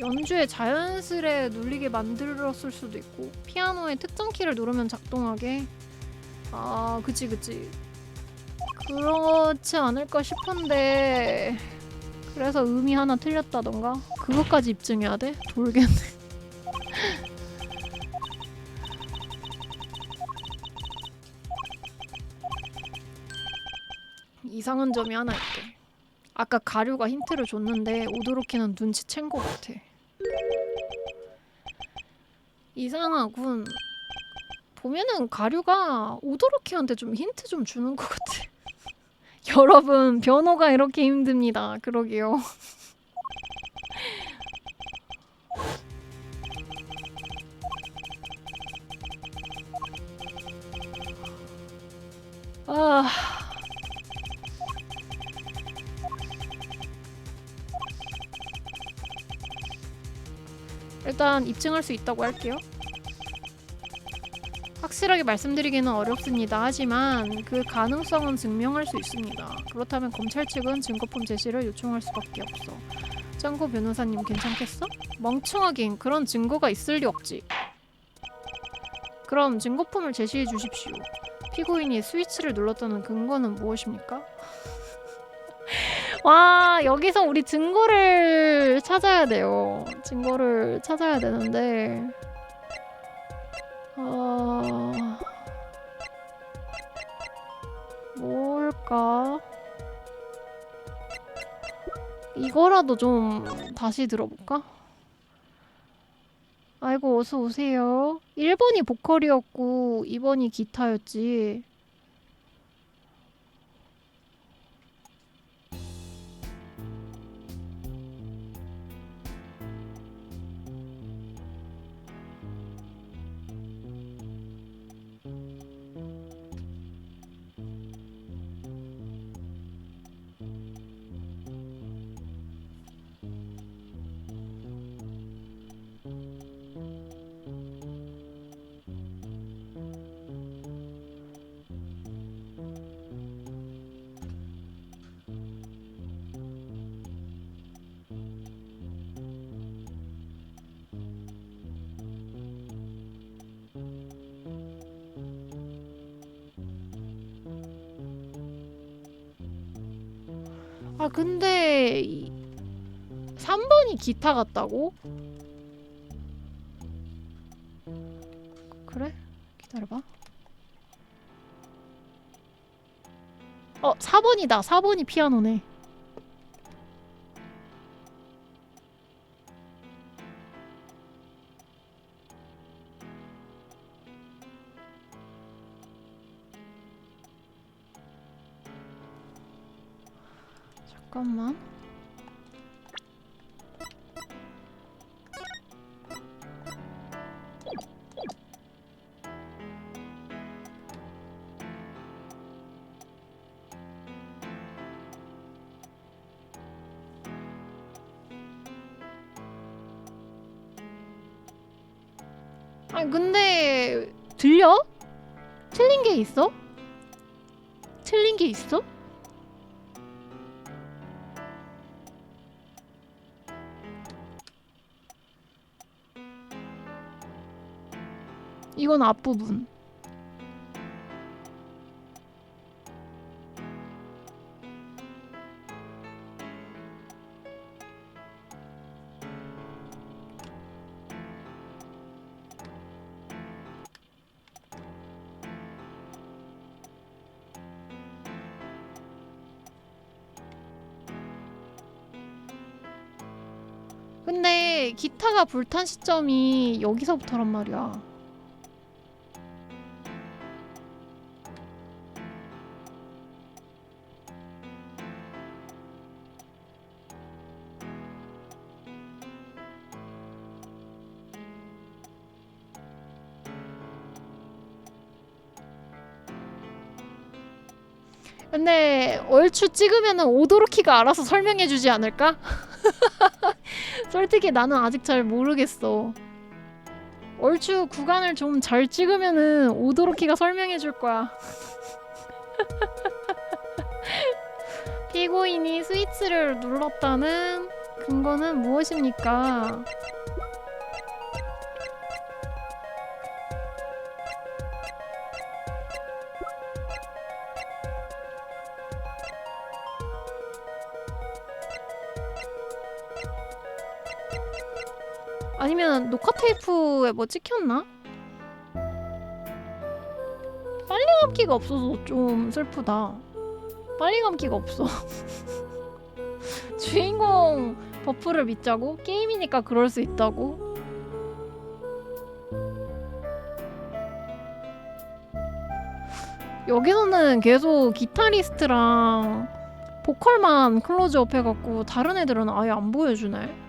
연주에 자연스레 눌리게 만들었을 수도 있고 피아노의 특정 키를 누르면 작동하게. 아 그치 그렇지 않을까 싶은데 그래서 음이 하나 틀렸다던가? 그것까지 입증해야 돼? 돌겠네. 이상한 점이 하나 있대. 아까 가류가 힌트를 줬는데 오도로키는 눈치챈 것 같아. 이상하군. 보면은 가류가 오도로키한테 좀 힌트 좀 주는 것 같아. 여러분, 변호가 이렇게 힘듭니다. 그러게요. 아... 일단 입증할 수 있다고 할게요. 확실하게 말씀드리기는 어렵습니다. 하지만 그 가능성은 증명할 수 있습니다. 그렇다면 검찰 측은 증거품 제시를 요청할 수밖에 없어. 짱구 변호사님 괜찮겠어? 멍청하긴 그런 증거가 있을 리 없지. 그럼 증거품을 제시해 주십시오. 피고인이 스위치를 눌렀다는 근거는 무엇입니까? 와, 여기서 우리 증거를 찾아야 돼요. 증거를 찾아야 되는데 뭘까? 이거라도 좀 다시 들어볼까? 아이고 어서 오세요. 1번이 보컬이었고 2번이 기타였지. 아 근데 3번이 기타 같다고? 그래? 기다려봐. 4번이다. 4번이 피아노네. 잠깐만. 아니 근데 들려? 틀린 게 있어? 틀린 게 있어? 이건 앞부분. 근데 기타가 불탄 시점이 여기서부터란 말이야. 근데 얼추 찍으면은 오도로키가 알아서 설명해주지 않을까? 솔직히 나는 아직 잘 모르겠어. 얼추 구간을 좀 잘 찍으면은 오도로키가 설명해줄 거야. 피고인이 스위치를 눌렀다는 근거는 무엇입니까? 아니면 녹화 테이프에 뭐 찍혔나? 빨리 감기가 없어서 좀 슬프다. 빨리 감기가 없어. 주인공 버프를 믿자고? 게임이니까 그럴 수 있다고? 여기서는 계속 기타리스트랑 보컬만 클로즈업 해갖고 다른 애들은 아예 안 보여주네.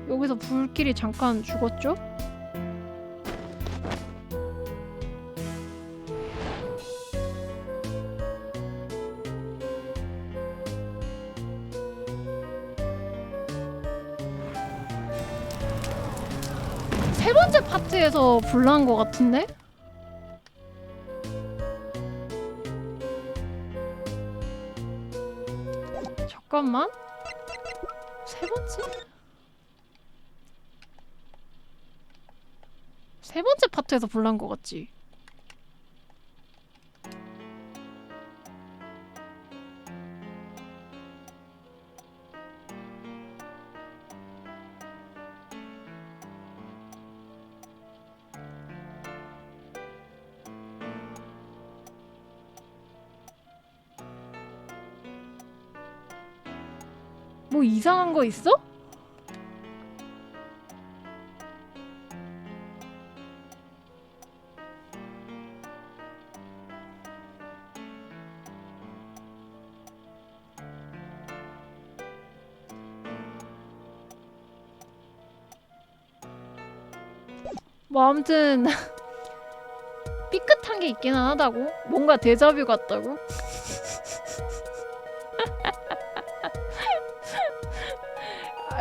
여기서 불길이 잠깐 죽었죠? 세 번째 파트에서 불난 것 같은데? 잠깐만. 세 번째? 세 번째 파트에서 불난 것 같지? 뭐 이상한 거 있어? 뭐 아무튼 삐끗한 게 있기는 하다고? 뭔가 데자뷰 같다고?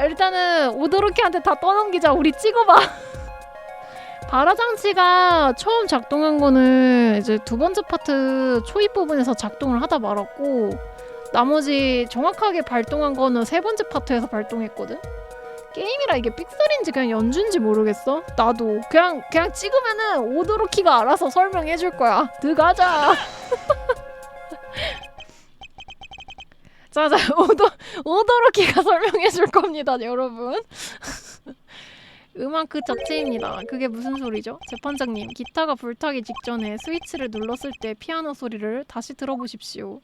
일단은 오도로키한테 다 떠넘기자. 우리 찍어봐. 발화장치가 처음 작동한 거는 이제 두 번째 파트 초입 부분에서 작동을 하다 말았고 나머지 정확하게 발동한 거는 세 번째 파트에서 발동했거든? 게임이라 이게 삑살인지 그냥 연주인지 모르겠어. 나도 그냥 찍으면은 오도로키가 알아서 설명해 줄 거야. 들어가자. 자자 오도로키가 설명해 줄 겁니다, 여러분. 음악 그 자체입니다. 그게 무슨 소리죠? 재판장님, 기타가 불타기 직전에 스위치를 눌렀을 때 피아노 소리를 다시 들어보십시오.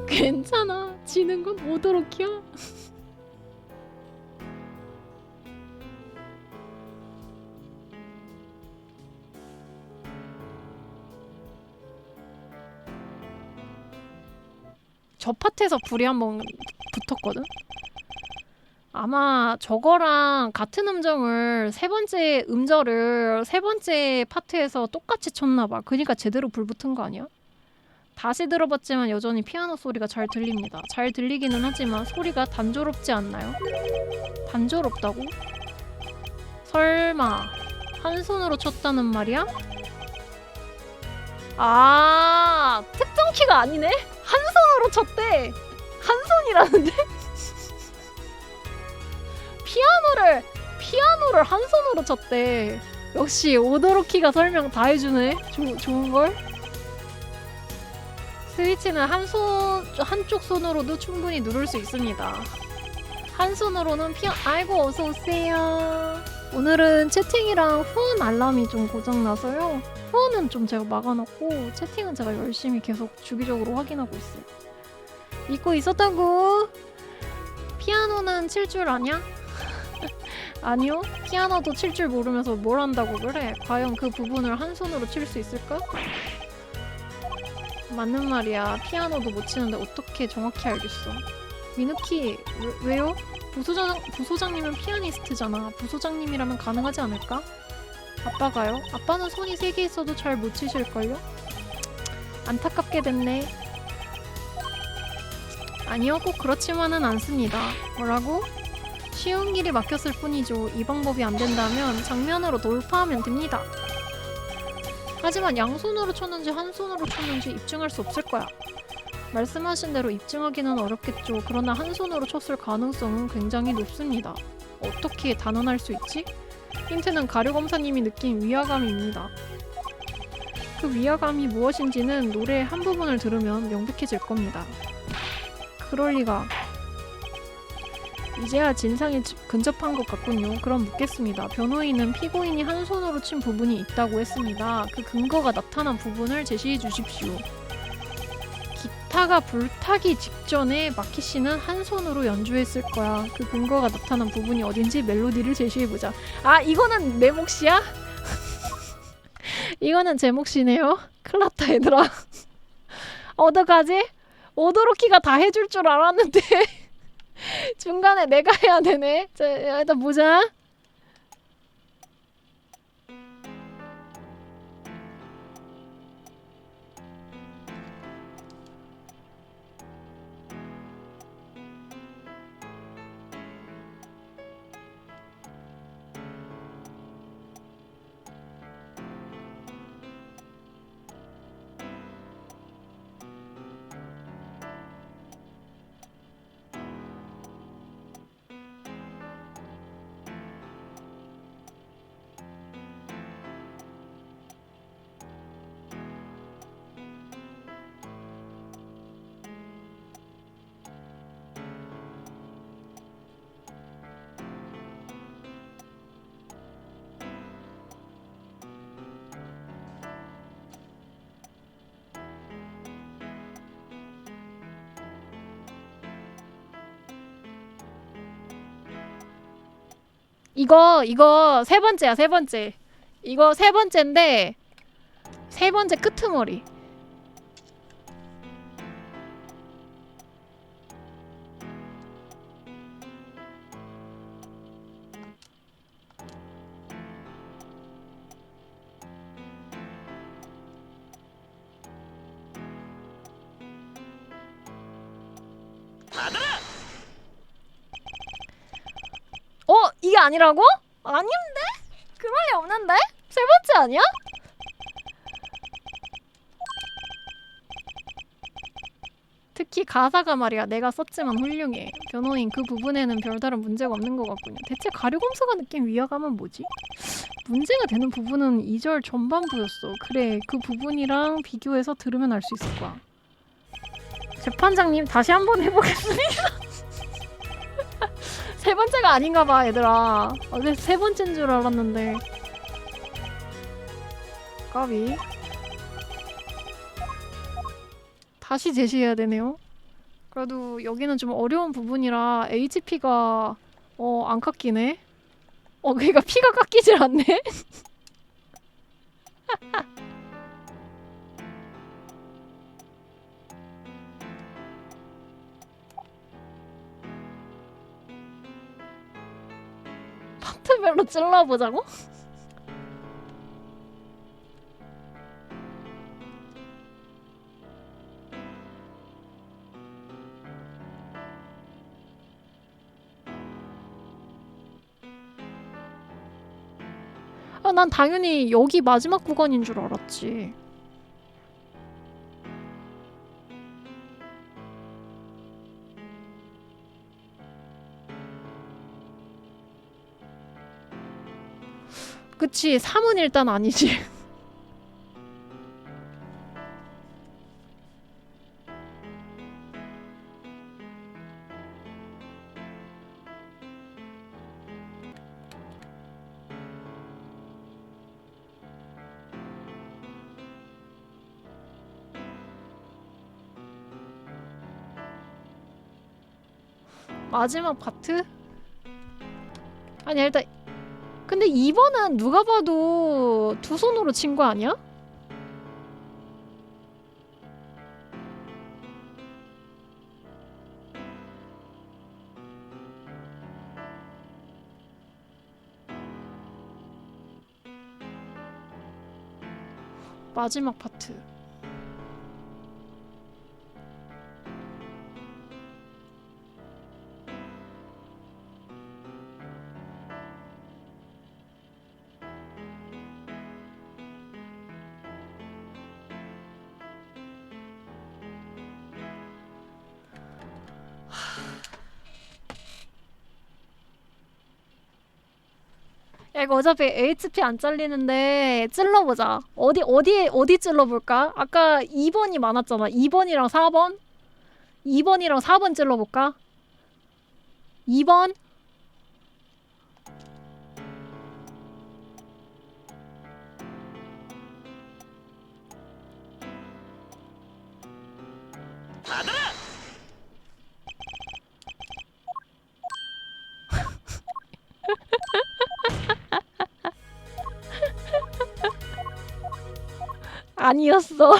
괜찮아. 지는 건 오도로키야. 저 파트에서 불이 한번 붙었거든? 아마 저거랑 같은 음정을 세 번째 음절을 세 번째 파트에서 똑같이 쳤나봐. 그니까 제대로 불 붙은 거 아니야? 다시 들어봤지만 여전히 피아노 소리가 잘 들립니다. 잘 들리기는 하지만 소리가 단조롭지 않나요? 단조롭다고? 설마 한 손으로 쳤다는 말이야? 아, 특정 키가 아니네? 한 손으로 쳤대! 한 손이라는데? 피아노를 한 손으로 쳤대. 역시 오도로키가 설명 다 해주네. 좋은걸? 스위치는 한쪽 손으로도 충분히 누를 수 있습니다. 한 손으로는 아이고 어서오세요. 오늘은 채팅이랑 후원 알람이 좀 고장나서요. 후원은 좀 제가 막아놨고 채팅은 제가 열심히 계속 주기적으로 확인하고 있어요. 잊고 있었다고? 피아노는 칠 줄 아냐? 아니요. 피아노도 칠 줄 모르면서 뭘 한다고 그래? 과연 그 부분을 한 손으로 칠 수 있을까? 맞는 말이야. 피아노도 못 치는데 어떻게 정확히 알겠어? 미누키, 왜요? 부소장님은 피아니스트잖아. 부소장님이라면 가능하지 않을까? 아빠가요? 아빠는 손이 3개 있어도 잘 못 치실걸요? 안타깝게 됐네. 아니요, 꼭 그렇지만은 않습니다. 뭐라고? 쉬운 길이 막혔을 뿐이죠. 이 방법이 안 된다면 장면으로 돌파하면 됩니다. 하지만 양손으로 쳤는지 한 손으로 쳤는지 입증할 수 없을 거야. 말씀하신 대로 입증하기는 어렵겠죠. 그러나 한 손으로 쳤을 가능성은 굉장히 높습니다. 어떻게 단언할 수 있지? 힌트는 가류검사님이 느낀 위화감입니다. 그 위화감이 무엇인지는 노래의 한 부분을 들으면 명백해질 겁니다. 그럴 리가. 이제야 진상에 근접한 것 같군요. 그럼 묻겠습니다. 변호인은 피고인이 한 손으로 친 부분이 있다고 했습니다. 그 근거가 나타난 부분을 제시해 주십시오. 기타가 불타기 직전에 마키 씨는 한 손으로 연주했을 거야. 그 근거가 나타난 부분이 어딘지 멜로디를 제시해보자. 아, 이거는 내 몫이야? 이거는 제 몫이네요. 큰일 났다, 얘들아. 어떡하지? 오도로키가 다 해줄 줄 알았는데 중간에 내가 해야 되네. 자, 일단 보자. 이거 세 번째야, 세 번째. 이거 세 번째인데 세 번째 끄트머리. 아니라고? 아닌데? 그럴 리 없는데? 세 번째 아니야? 특히 가사가 말이야 내가 썼지만 훌륭해. 변호인 그 부분에는 별다른 문제가 없는 것 같군요. 대체 가류검사가 느낀 위화감은 뭐지? 문제가 되는 부분은 2절 전반부였어. 그래 그 부분이랑 비교해서 들으면 알 수 있을 거야. 재판장님 다시 한번 해보겠습니다. 세 번째가 아닌가 봐 얘들아. 원래 세 번째인 줄 알았는데. 까비. 다시 제시해야 되네요. 그래도 여기는 좀 어려운 부분이라 HP가 안 깎이네. 그러니까 피가 깎이질 않네. 파트별로 찔러보자고? 난 당연히 여기 마지막 구간인 줄 알았지. 그치, 3은 일단 아니지. 마지막 파트? 아니 일단 근데 2번은 누가 봐도 두 손으로 친 거 아니야? 마지막 파트. 야 이거 어차피 HP 안 잘리는데 찔러보자. 어디 찔러볼까? 아까 2번이 많았잖아. 2번이랑 4번? 2번이랑 4번 찔러볼까? 2번? 받아라. 아니었어.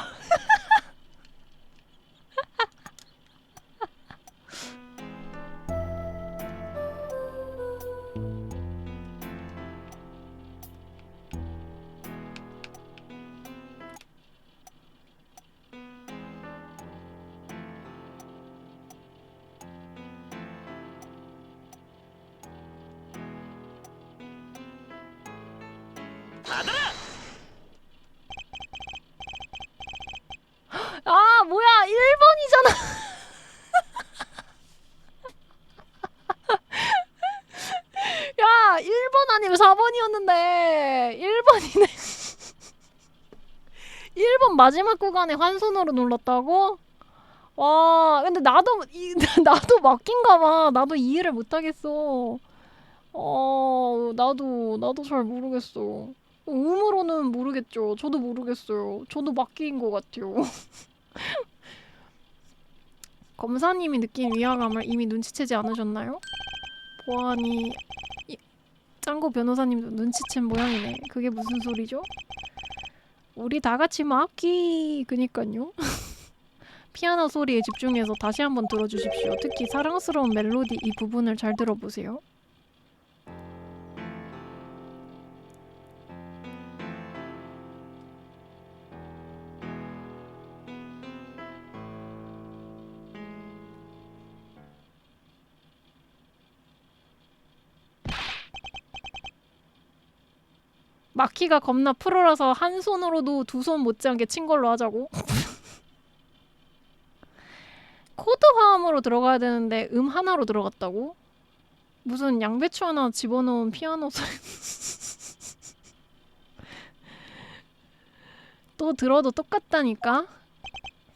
받아라. 아 뭐야 1번이잖아. 야 1번 아니면 4번이었는데 1번이네. 1번 마지막 구간에 한 손으로 눌렀다고? 와 근데 나도 맡긴가 봐. 나도 이해를 못하겠어. 나도 잘 모르겠어. 음으로는 모르겠죠. 저도 모르겠어요. 저도 맡긴 것 같아요. 검사님이 느낀 위화감을 이미 눈치채지 않으셨나요? 보아하니 짱구 변호사님도 눈치챈 모양이네. 그게 무슨 소리죠? 우리 다 같이 맡기. 그니깐요. 피아노 소리에 집중해서 다시 한번 들어주십시오. 특히 사랑스러운 멜로디 이 부분을 잘 들어보세요. 마키가 겁나 프로라서 한 손으로도 두 손 못지않게 친 걸로 하자고? 코드 화음으로 들어가야 되는데 하나로 들어갔다고? 무슨 양배추 하나 집어넣은 피아노 소리. 또 들어도 똑같다니까?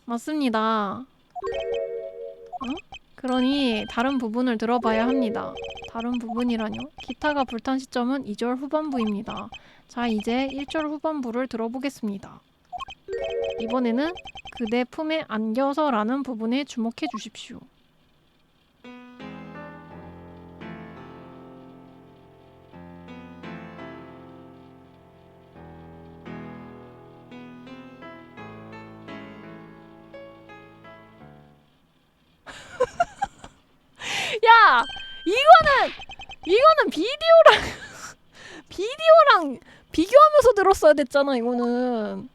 맞습니다. 그러니 다른 부분을 들어봐야 합니다. 다른 부분이라뇨? 기타가 불탄 시점은 2절 후반부입니다. 자, 이제 1절 후반부를 들어보겠습니다. 이번에는 그대 품에 안겨서라는 부분에 주목해 주십시오. 야! 이거는 비디오랑 비교하면서 들었어야 됐잖아, 이거는.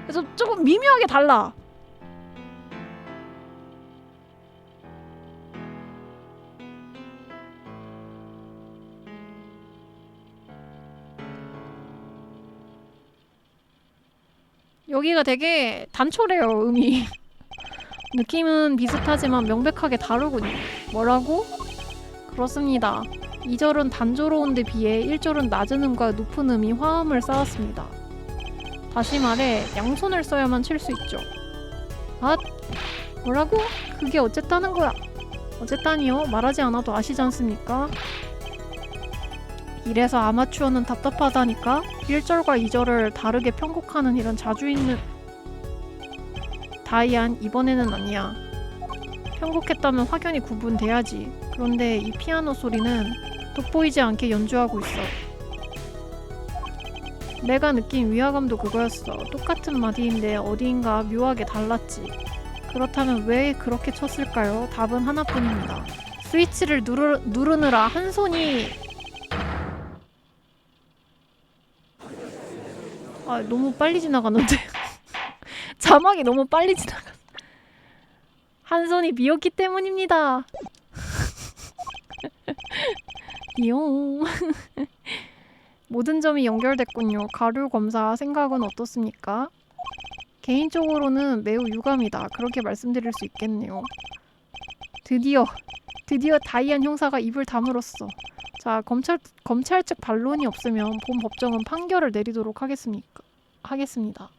그래서 조금 미묘하게 달라. 여기가 되게 단촐해요, 음이. 느낌은 비슷하지만 명백하게 다르군요. 뭐라고? 그렇습니다. 2절은 단조로운 데 비해 1절은 낮은 음과 높은 음이 화음을 쌓았습니다. 다시 말해 양손을 써야만 칠 수 있죠. 아? 뭐라고? 그게 어쨌다는 거야? 어쨌다니요? 말하지 않아도 아시지 않습니까? 이래서 아마추어는 답답하다니까? 1절과 2절을 다르게 편곡하는 일은 자주 있는... 다이안, 이번에는 아니야. 편곡했다면 확연히 구분돼야지. 그런데 이 피아노 소리는 돋보이지 않게 연주하고 있어. 내가 느낀 위화감도 그거였어. 똑같은 마디인데 어디인가 묘하게 달랐지. 그렇다면 왜 그렇게 쳤을까요? 답은 하나뿐입니다. 스위치를 누르느라 한 손이... 아, 너무 빨리 지나갔는데. 자막이 너무 빨리 지나갔어. 한 손이 비었기 때문입니다. 띠용. 모든 점이 연결됐군요. 가류 검사 생각은 어떻습니까? 개인적으로는 매우 유감이다. 그렇게 말씀드릴 수 있겠네요. 드디어 다이안 형사가 입을 다물었어. 자, 검찰 측 반론이 없으면 본 법정은 판결을 내리도록 하겠습니다.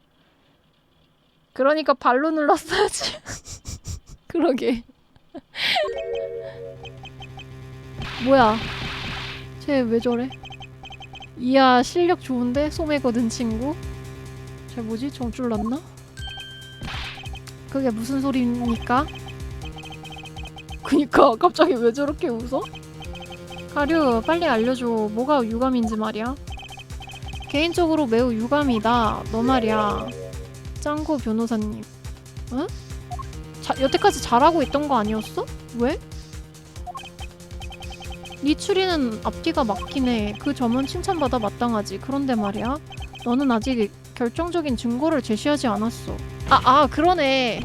그러니까 발로 눌렀어야지. 그러게. 뭐야? 쟤 왜 저래? 이야, 실력 좋은데? 소매거든 친구? 쟤 뭐지? 정줄 났나? 그게 무슨 소리입니까? 그니까 갑자기 왜 저렇게 웃어? 가류, 빨리 알려줘. 뭐가 유감인지 말이야. 개인적으로 매우 유감이다. 너 말이야. 짱구 변호사님. 응? 여태까지 잘하고 있던 거 아니었어? 왜? 네 추리는 앞뒤가 맞긴 해. 그 점은 칭찬받아 마땅하지. 그런데 말이야. 너는 아직 결정적인 증거를 제시하지 않았어. 그러네.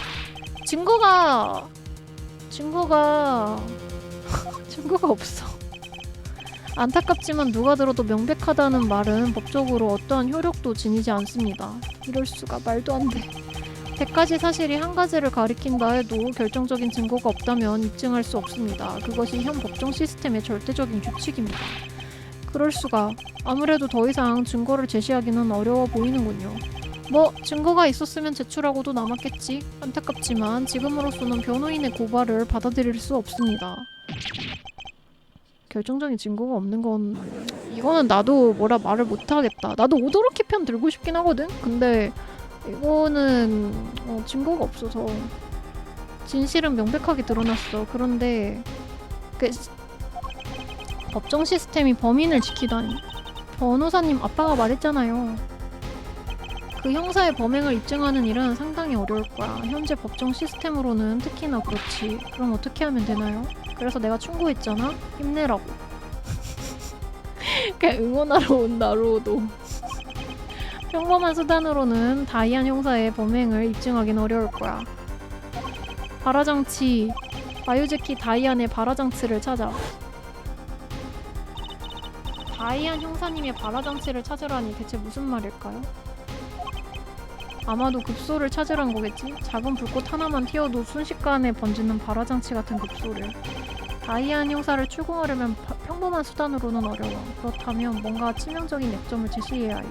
증거가 없어. 안타깝지만 누가 들어도 명백하다는 말은 법적으로 어떠한 효력도 지니지 않습니다. 이럴 수가. 말도 안 돼. 100가지 사실이 한 가지를 가리킨다 해도 결정적인 증거가 없다면 입증할 수 없습니다. 그것이 현 법정 시스템의 절대적인 규칙입니다. 그럴 수가. 아무래도 더 이상 증거를 제시하기는 어려워 보이는군요. 뭐 증거가 있었으면 제출하고도 남았겠지. 안타깝지만 지금으로서는 변호인의 고발을 받아들일 수 없습니다. 결정적인 증거가 없는 건... 이거는 나도 뭐라 말을 못하겠다. 나도 오도로키 편 들고 싶긴 하거든? 근데 이거는 증거가 없어서. 진실은 명백하게 드러났어. 그런데 법정 시스템이 범인을 지키다니. 변호사님 아빠가 말했잖아요. 그 형사의 범행을 입증하는 일은 상당히 어려울 거야. 현재 법정 시스템으로는 특히나 그렇지. 그럼 어떻게 하면 되나요? 그래서 내가 충고했잖아. 힘내라고. 그냥 응원하러 온 나로도. 평범한 수단으로는 다이안 형사의 범행을 입증하기는 어려울 거야. 발화장치. 마유즈키 다이안의 발화장치를 찾아. 다이안 형사님의 발화장치를 찾으라니 대체 무슨 말일까요? 아마도 급소를 찾으란 거겠지? 작은 불꽃 하나만 튀어도 순식간에 번지는 발화장치 같은 급소를. 다이안 형사를 추궁하려면 평범한 수단으로는 어려워. 그렇다면 뭔가 치명적인 약점을 제시해야 해.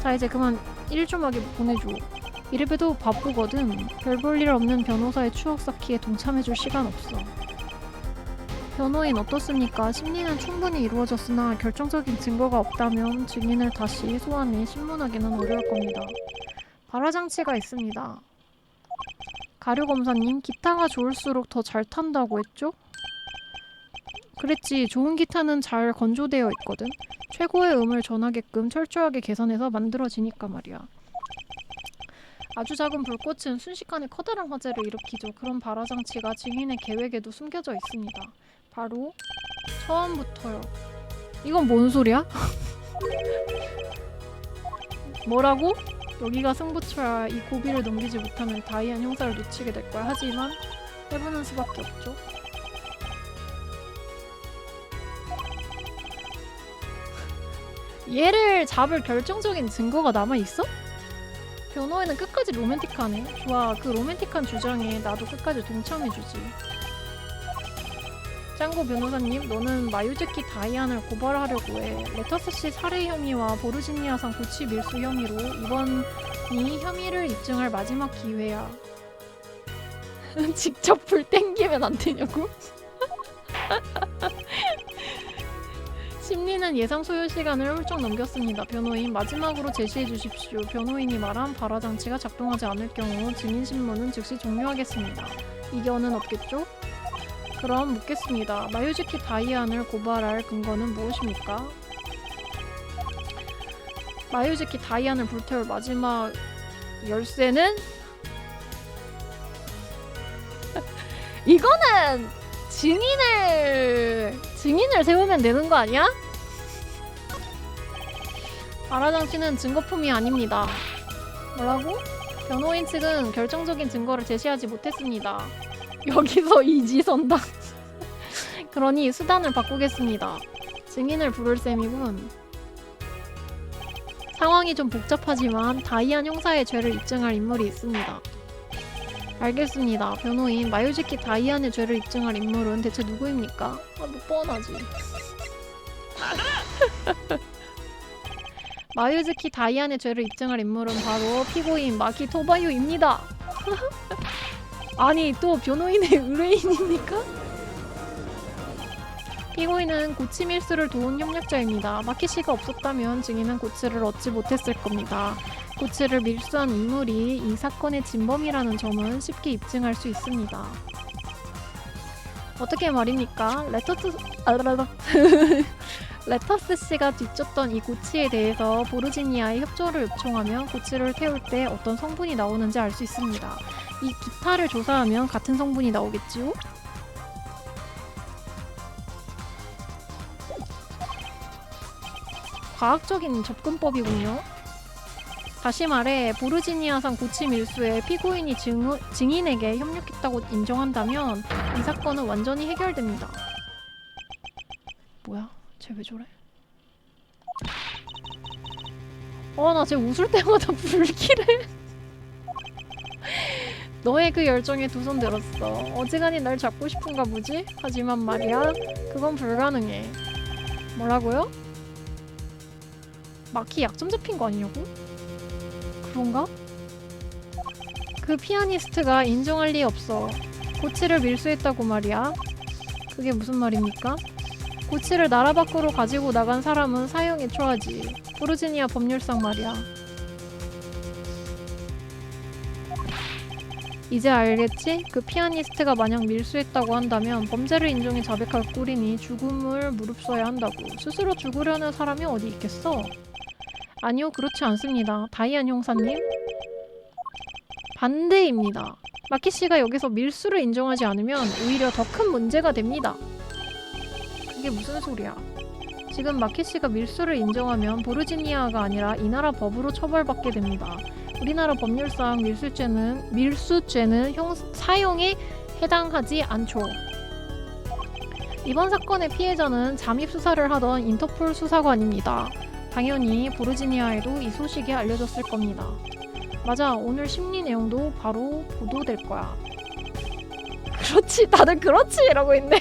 자, 이제 그만 일 좀 하게 보내줘. 이래봬도 바쁘거든. 별 볼 일 없는 변호사의 추억 쌓기에 동참해줄 시간 없어. 변호인 어떻습니까? 심리는 충분히 이루어졌으나 결정적인 증거가 없다면 증인을 다시 소환해 신문하기는 어려울 겁니다. 발화장치가 있습니다. 가류검사님, 기타가 좋을수록 더 잘 탄다고 했죠? 그랬지. 좋은 기타는 잘 건조되어 있거든. 최고의 음을 전하게끔 철저하게 계산해서 만들어지니까 말이야. 아주 작은 불꽃은 순식간에 커다란 화재를 일으키죠. 그런 발화장치가 증인의 계획에도 숨겨져 있습니다. 바로 처음부터요. 이건 뭔 소리야? 뭐라고? 여기가 승부처야. 이 고비를 넘기지 못하면 다이안 형사를 놓치게 될 거야. 하지만 해보는 수밖에 없죠. 얘를 잡을 결정적인 증거가 남아있어? 변호인은 끝까지 로맨틱하네. 좋아, 그 로맨틱한 주장에 나도 끝까지 동참해주지. 짱구 변호사님, 너는 마유즈키 다이안을 고발하려고 해. 레터스씨 살해 혐의와 보르지니아상 고치 밀수 혐의로 이번이 혐의를 입증할 마지막 기회야. 직접 불 땡기면 안 되냐고? 심리는 예상 소요 시간을 훌쩍 넘겼습니다. 변호인, 마지막으로 제시해 주십시오. 변호인이 말한 발화장치가 작동하지 않을 경우 증인 신문은 즉시 종료하겠습니다. 이견은 없겠죠? 그럼 묻겠습니다. 마유즈키 다이안을 고발할 근거는 무엇입니까? 마유즈키 다이안을 불태울 마지막 열쇠는? 이거는 증인을 세우면 되는 거 아니야? 발화장치는 증거품이 아닙니다. 뭐라고? 변호인 측은 결정적인 증거를 제시하지 못했습니다. 여기서 이지선다. 그러니 수단을 바꾸겠습니다. 증인을 부를 셈이군. 상황이 좀 복잡하지만 다이안 형사의 죄를 입증할 인물이 있습니다. 알겠습니다. 변호인, 마유즈키 다이안의 죄를 입증할 인물은 대체 누구입니까? 아, 뭐 뻔하지. 마유즈키 다이안의 죄를 입증할 인물은 바로 피고인 마키 토바유입니다. 아니, 또 변호인의 의뢰인입니까? 피고인은 고치 밀수를 도운 협력자입니다. 마키씨가 없었다면 증인은 고치를 얻지 못했을 겁니다. 고치를 밀수한 인물이 이 사건의 진범이라는 점은 쉽게 입증할 수 있습니다. 어떻게 말입니까? 레터스 씨가 뒤쫓던 이 고치에 대해서 보르지니아의 협조를 요청하면 고치를 태울 때 어떤 성분이 나오는지 알 수 있습니다. 이 기타를 조사하면 같은 성분이 나오겠지요? 과학적인 접근법이군요. 다시 말해 보르지니아산 고치 밀수에 피고인이 증인에게 협력했다고 인정한다면 이 사건은 완전히 해결됩니다. 뭐야? 쟤 왜 저래? 나 쟤 웃을 때마다 불길해. 너의 그 열정에 두 손 들었어. 어지간히 날 잡고 싶은가 보지? 하지만 말이야, 그건 불가능해. 뭐라고요? 마키 약점 잡힌 거 아니냐고? 그런가? 그 피아니스트가 인정할 리 없어. 고치를 밀수했다고 말이야. 그게 무슨 말입니까? 고치를 나라 밖으로 가지고 나간 사람은 사형에 처하지. 보르지니아 법률상 말이야. 이제 알겠지? 그 피아니스트가 만약 밀수했다고 한다면 범죄를 인정해 자백할 꼴이니 죽음을 무릅써야 한다고. 스스로 죽으려는 사람이 어디 있겠어? 아니요, 그렇지 않습니다. 다이안 형사님? 반대입니다. 마키씨가 여기서 밀수를 인정하지 않으면 오히려 더 큰 문제가 됩니다. 그게 무슨 소리야? 지금 마키씨가 밀수를 인정하면 보르지니아가 아니라 이 나라 법으로 처벌받게 됩니다. 우리나라 법률상 밀수죄는 사형에 해당하지 않죠. 이번 사건의 피해자는 잠입 수사를 하던 인터폴 수사관입니다. 당연히 보르지니아에도 이 소식이 알려졌을 겁니다. 맞아, 오늘 심리 내용도 바로 보도될 거야. 그렇지, 다들 그렇지 이러고 있네.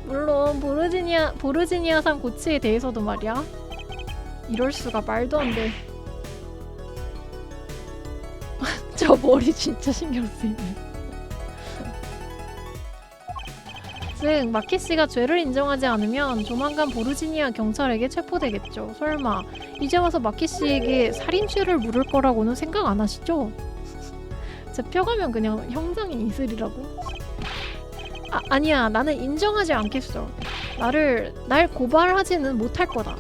물론 보르지니아산 고치에 대해서도 말이야. 이럴 수가, 말도 안 돼. 저 머리 진짜 신경 쓰이네. 즉 마키 씨가 죄를 인정하지 않으면 조만간 보르지니아 경찰에게 체포되겠죠. 설마 이제 와서 마키 씨에게 살인죄를 물을 거라고는 생각 안 하시죠? 잡혀가면 그냥 형장이 있으리라고? 아니야, 나는 인정하지 않겠어. 날 고발하지는 못할 거다.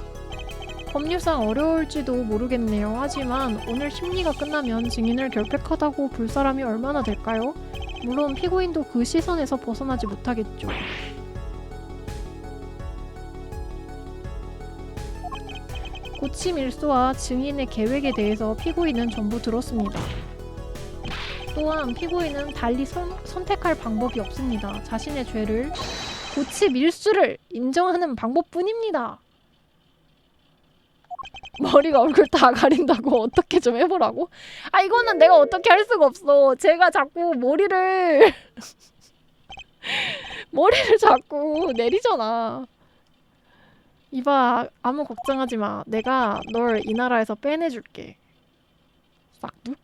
법률상 어려울지도 모르겠네요. 하지만 오늘 심리가 끝나면 증인을 결백하다고 볼 사람이 얼마나 될까요? 물론 피고인도 그 시선에서 벗어나지 못하겠죠. 고침 일소와 증인의 계획에 대해서 피고인은 전부 들었습니다. 또한 피고인은 달리 선택할 방법이 없습니다. 자신의 죄를, 고침 일수를 인정하는 방법뿐입니다. 머리가 얼굴 다 가린다고 어떻게 좀 해보라고? 아, 이거는 내가 어떻게 할 수가 없어. 제가 자꾸 머리를 자꾸 내리잖아. 이봐, 아무 걱정하지 마. 내가 널 이 나라에서 빼내줄게. 싹둑.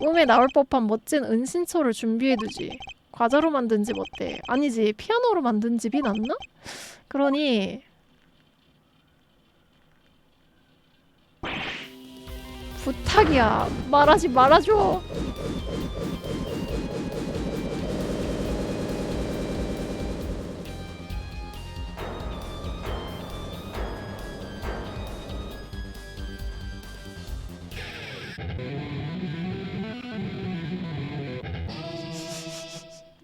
꿈에 나올 법한 멋진 은신처를 준비해두지. 과자로 만든 집 어때? 아니지, 피아노로 만든 집이 낫나? 그러니 부탁이야, 말하지 말아줘.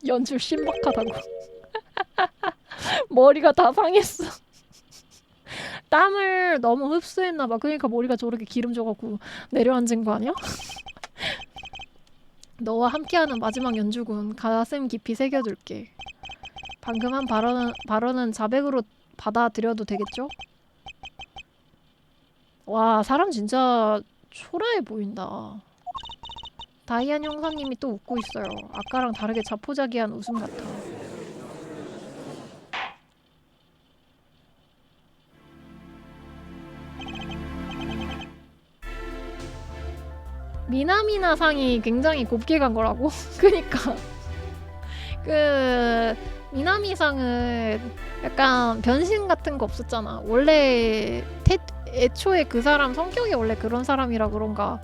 연출 신박하다고. 머리가 다 상했어. 땀을 너무 흡수했나봐. 그러니까 머리가 저렇게 기름져갖고 내려앉은 거 아니야? 너와 함께하는 마지막 연주군, 가슴 깊이 새겨둘게. 방금 한 발언은 자백으로 받아들여도 되겠죠? 와, 사람 진짜 초라해 보인다. 다이안 형사님이 또 웃고 있어요. 아까랑 다르게 자포자기한 웃음 같아. 미나미나 상이 굉장히 곱게 간 거라고? 그니까 그 미나미 상은 약간 변신 같은 거 없었잖아. 원래 애초에 그 사람 성격이 원래 그런 사람이라 그런가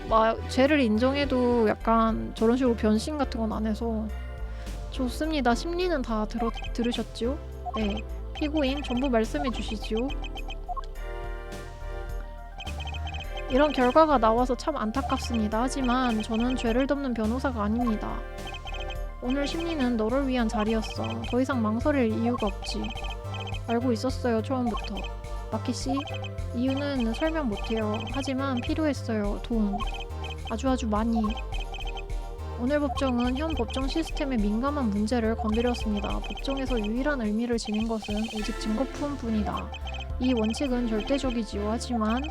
막 죄를 인정해도 약간 저런 식으로 변신 같은 건 안 해서 좋습니다. 심리는 다 들으셨지요? 네, 피고인 전부 말씀해 주시지요. 이런 결과가 나와서 참 안타깝습니다. 하지만 저는 죄를 덮는 변호사가 아닙니다. 오늘 심리는 너를 위한 자리였어. 더 이상 망설일 이유가 없지. 알고 있었어요, 처음부터. 마키씨, 이유는 설명 못해요. 하지만 필요했어요. 돈. 아주 많이. 오늘 법정은 현 법정 시스템의 민감한 문제를 건드렸습니다. 법정에서 유일한 의미를 지닌 것은 오직 증거품뿐이다. 이 원칙은 절대적이지요. 하지만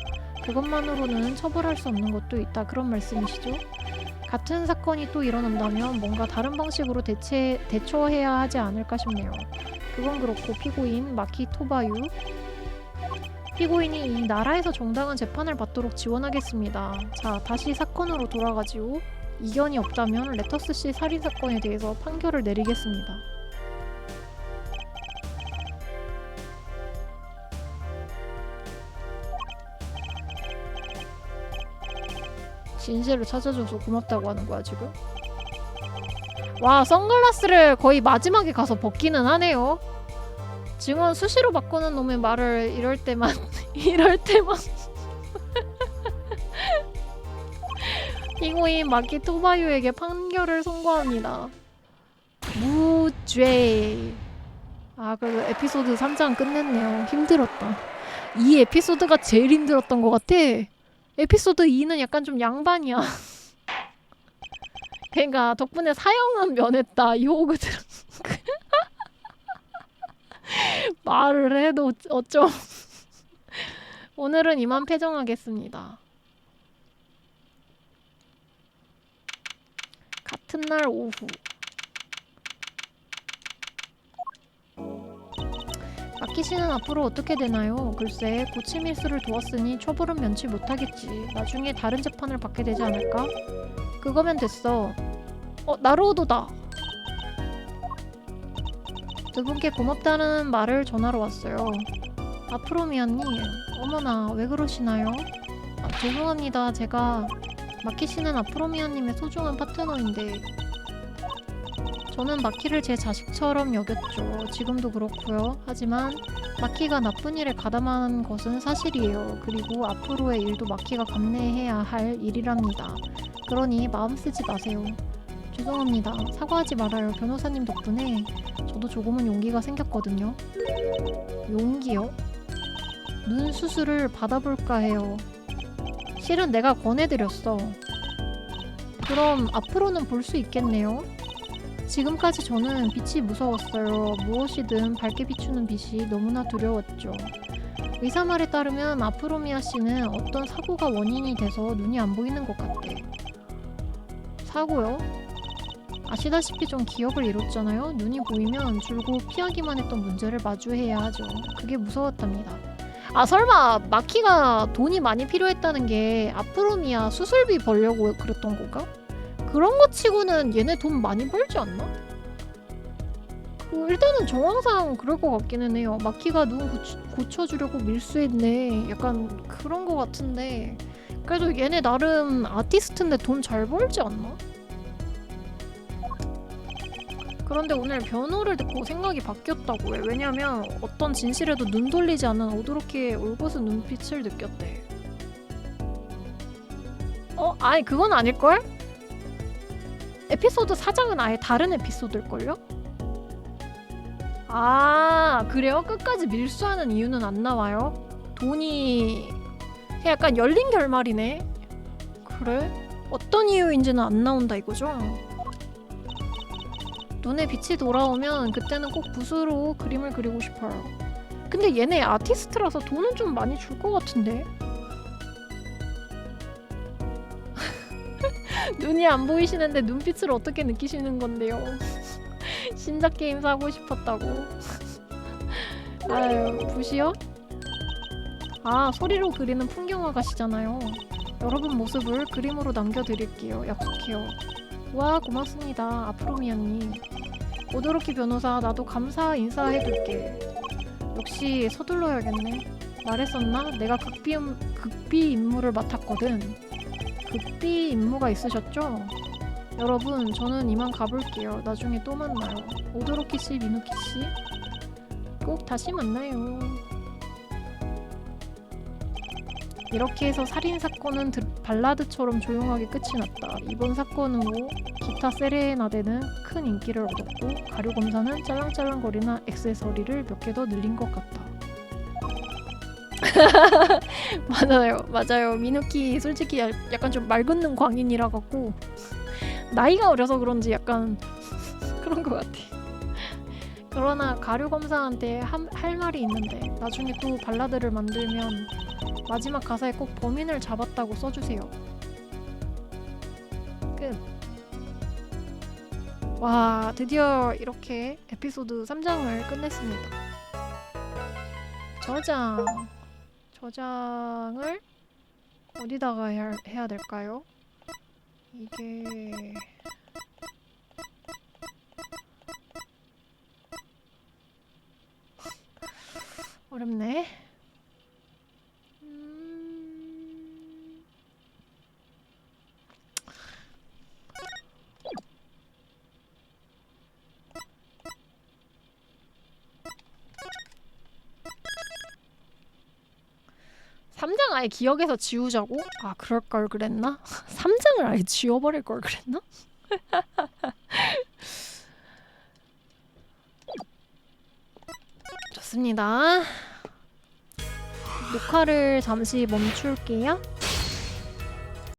그것만으로는 처벌할 수 없는 것도 있다. 그런 말씀이시죠? 같은 사건이 또 일어난다면 뭔가 다른 방식으로 대처해야 하지 않을까 싶네요. 그건 그렇고 피고인 마키 토바유, 피고인이 이 나라에서 정당한 재판을 받도록 지원하겠습니다. 자, 다시 사건으로 돌아가지요. 이견이 없다면 레터스 씨 살인사건에 대해서 판결을 내리겠습니다. 진실을 찾아줘서 고맙다고 하는 거야 지금? 와, 선글라스를 거의 마지막에 가서 벗기는 하네요. 증언 수시로 바꾸는 놈의 말을 이럴 때만 피고인 마키 토바유에게 판결을 선고합니다. 무죄. 아, 그래도 에피소드 3장 끝냈네요. 힘들었다. 이 에피소드가 제일 힘들었던 것 같아. 에피소드 2는 약간 좀 양반이야. 그러니까 덕분에 사형은 면했다. 이 호그들 말을 해도 어쩜. 오늘은 이만 패정하겠습니다. 같은 날 오후. 마키 씨는 앞으로 어떻게 되나요? 글쎄, 고침 일수를 두었으니 처벌은 면치 못하겠지. 나중에 다른 재판을 받게 되지 않을까? 그거면 됐어. 나루오도다. 두 분께 고맙다는 말을 전하러 왔어요. 아프로미아님, 어머나, 왜 그러시나요? 죄송합니다. 제가 마키 씨는 아프로미아님의 소중한 파트너인데 저는 마키를 제 자식처럼 여겼죠. 지금도 그렇고요. 하지만 마키가 나쁜 일에 가담한 것은 사실이에요. 그리고 앞으로의 일도 마키가 감내해야 할 일이랍니다. 그러니 마음 쓰지 마세요. 죄송합니다. 사과하지 말아요. 변호사님 덕분에 저도 조금은 용기가 생겼거든요. 용기요? 눈 수술을 받아볼까 해요. 실은 내가 권해드렸어. 그럼 앞으로는 볼 수 있겠네요. 지금까지 저는 빛이 무서웠어요. 무엇이든 밝게 비추는 빛이 너무나 두려웠죠. 의사 말에 따르면 아프로미아 씨는 어떤 사고가 원인이 돼서 눈이 안 보이는 것 같대. 사고요? 아시다시피 좀 기억을 잃었잖아요. 눈이 보이면 줄곧 피하기만 했던 문제를 마주해야 하죠. 그게 무서웠답니다. 설마 마키가 돈이 많이 필요했다는 게 아프로미아 수술비 벌려고 그랬던 건가? 그런 거 치고는 얘네 돈 많이 벌지 않나? 일단은 정황상 그럴 것 같기는 해요. 마키가 눈 고쳐주려고 밀수했네. 약간 그런 거 같은데 그래도 얘네 나름 아티스트인데 돈 잘 벌지 않나? 그런데 오늘 변호를 듣고 생각이 바뀌었다고 해. 왜냐면 어떤 진실에도 눈 돌리지 않는 오도로키의 올곧은 눈빛을 느꼈대. 아니 그건 아닐걸? 에피소드 4장은 아예 다른 에피소드일걸요? 그래요? 끝까지 밀수하는 이유는 안 나와요? 돈이 약간 열린 결말이네? 그래? 어떤 이유인지는 안 나온다 이거죠? 눈에 빛이 돌아오면 그때는 꼭 붓으로 그림을 그리고 싶어요. 근데 얘네 아티스트라서 돈은 좀 많이 줄 것 같은데? 눈이 안 보이시는데 눈빛을 어떻게 느끼시는 건데요? 신작 게임 사고 싶었다고. 아유, 붓이요? 소리로 그리는 풍경화가시잖아요. 여러분 모습을 그림으로 남겨드릴게요. 약속해요. 와, 고맙습니다. 아프로미아님. 오도로키 변호사, 나도 감사 인사해둘게. 역시 서둘러야겠네. 말했었나? 내가 극비 임무를 맡았거든. 극비 임무가 있으셨죠? 여러분, 저는 이만 가볼게요. 나중에 또 만나요. 오도로키씨, 미누키씨, 꼭 다시 만나요. 이렇게 해서 살인사건은 발라드처럼 조용하게 끝이 났다. 이번 사건으로 기타 세레나데는 큰 인기를 얻었고 가루검사는 짤랑짤랑거리는 액세서리를 몇 개 더 늘린 것 같다. 맞아요. 미누키 솔직히 약간 좀 말 긋는 광인이라 갖고 나이가 어려서 그런지 약간 그런 것 같아. 그러나 가루검사한테 할 말이 있는데 나중에 또 발라드를 만들면 마지막 가사에 꼭 범인을 잡았다고 써주세요. 끝. 와, 드디어 이렇게 에피소드 3장을 끝냈습니다. 저장을 어디다가 해야 될까요? 이게 어렵네. 삼장 아예 기억에서 지우자고? 그럴 걸 그랬나? 3장을 아예 지워버릴 걸 그랬나? 좋습니다. 녹화를 잠시 멈출게요.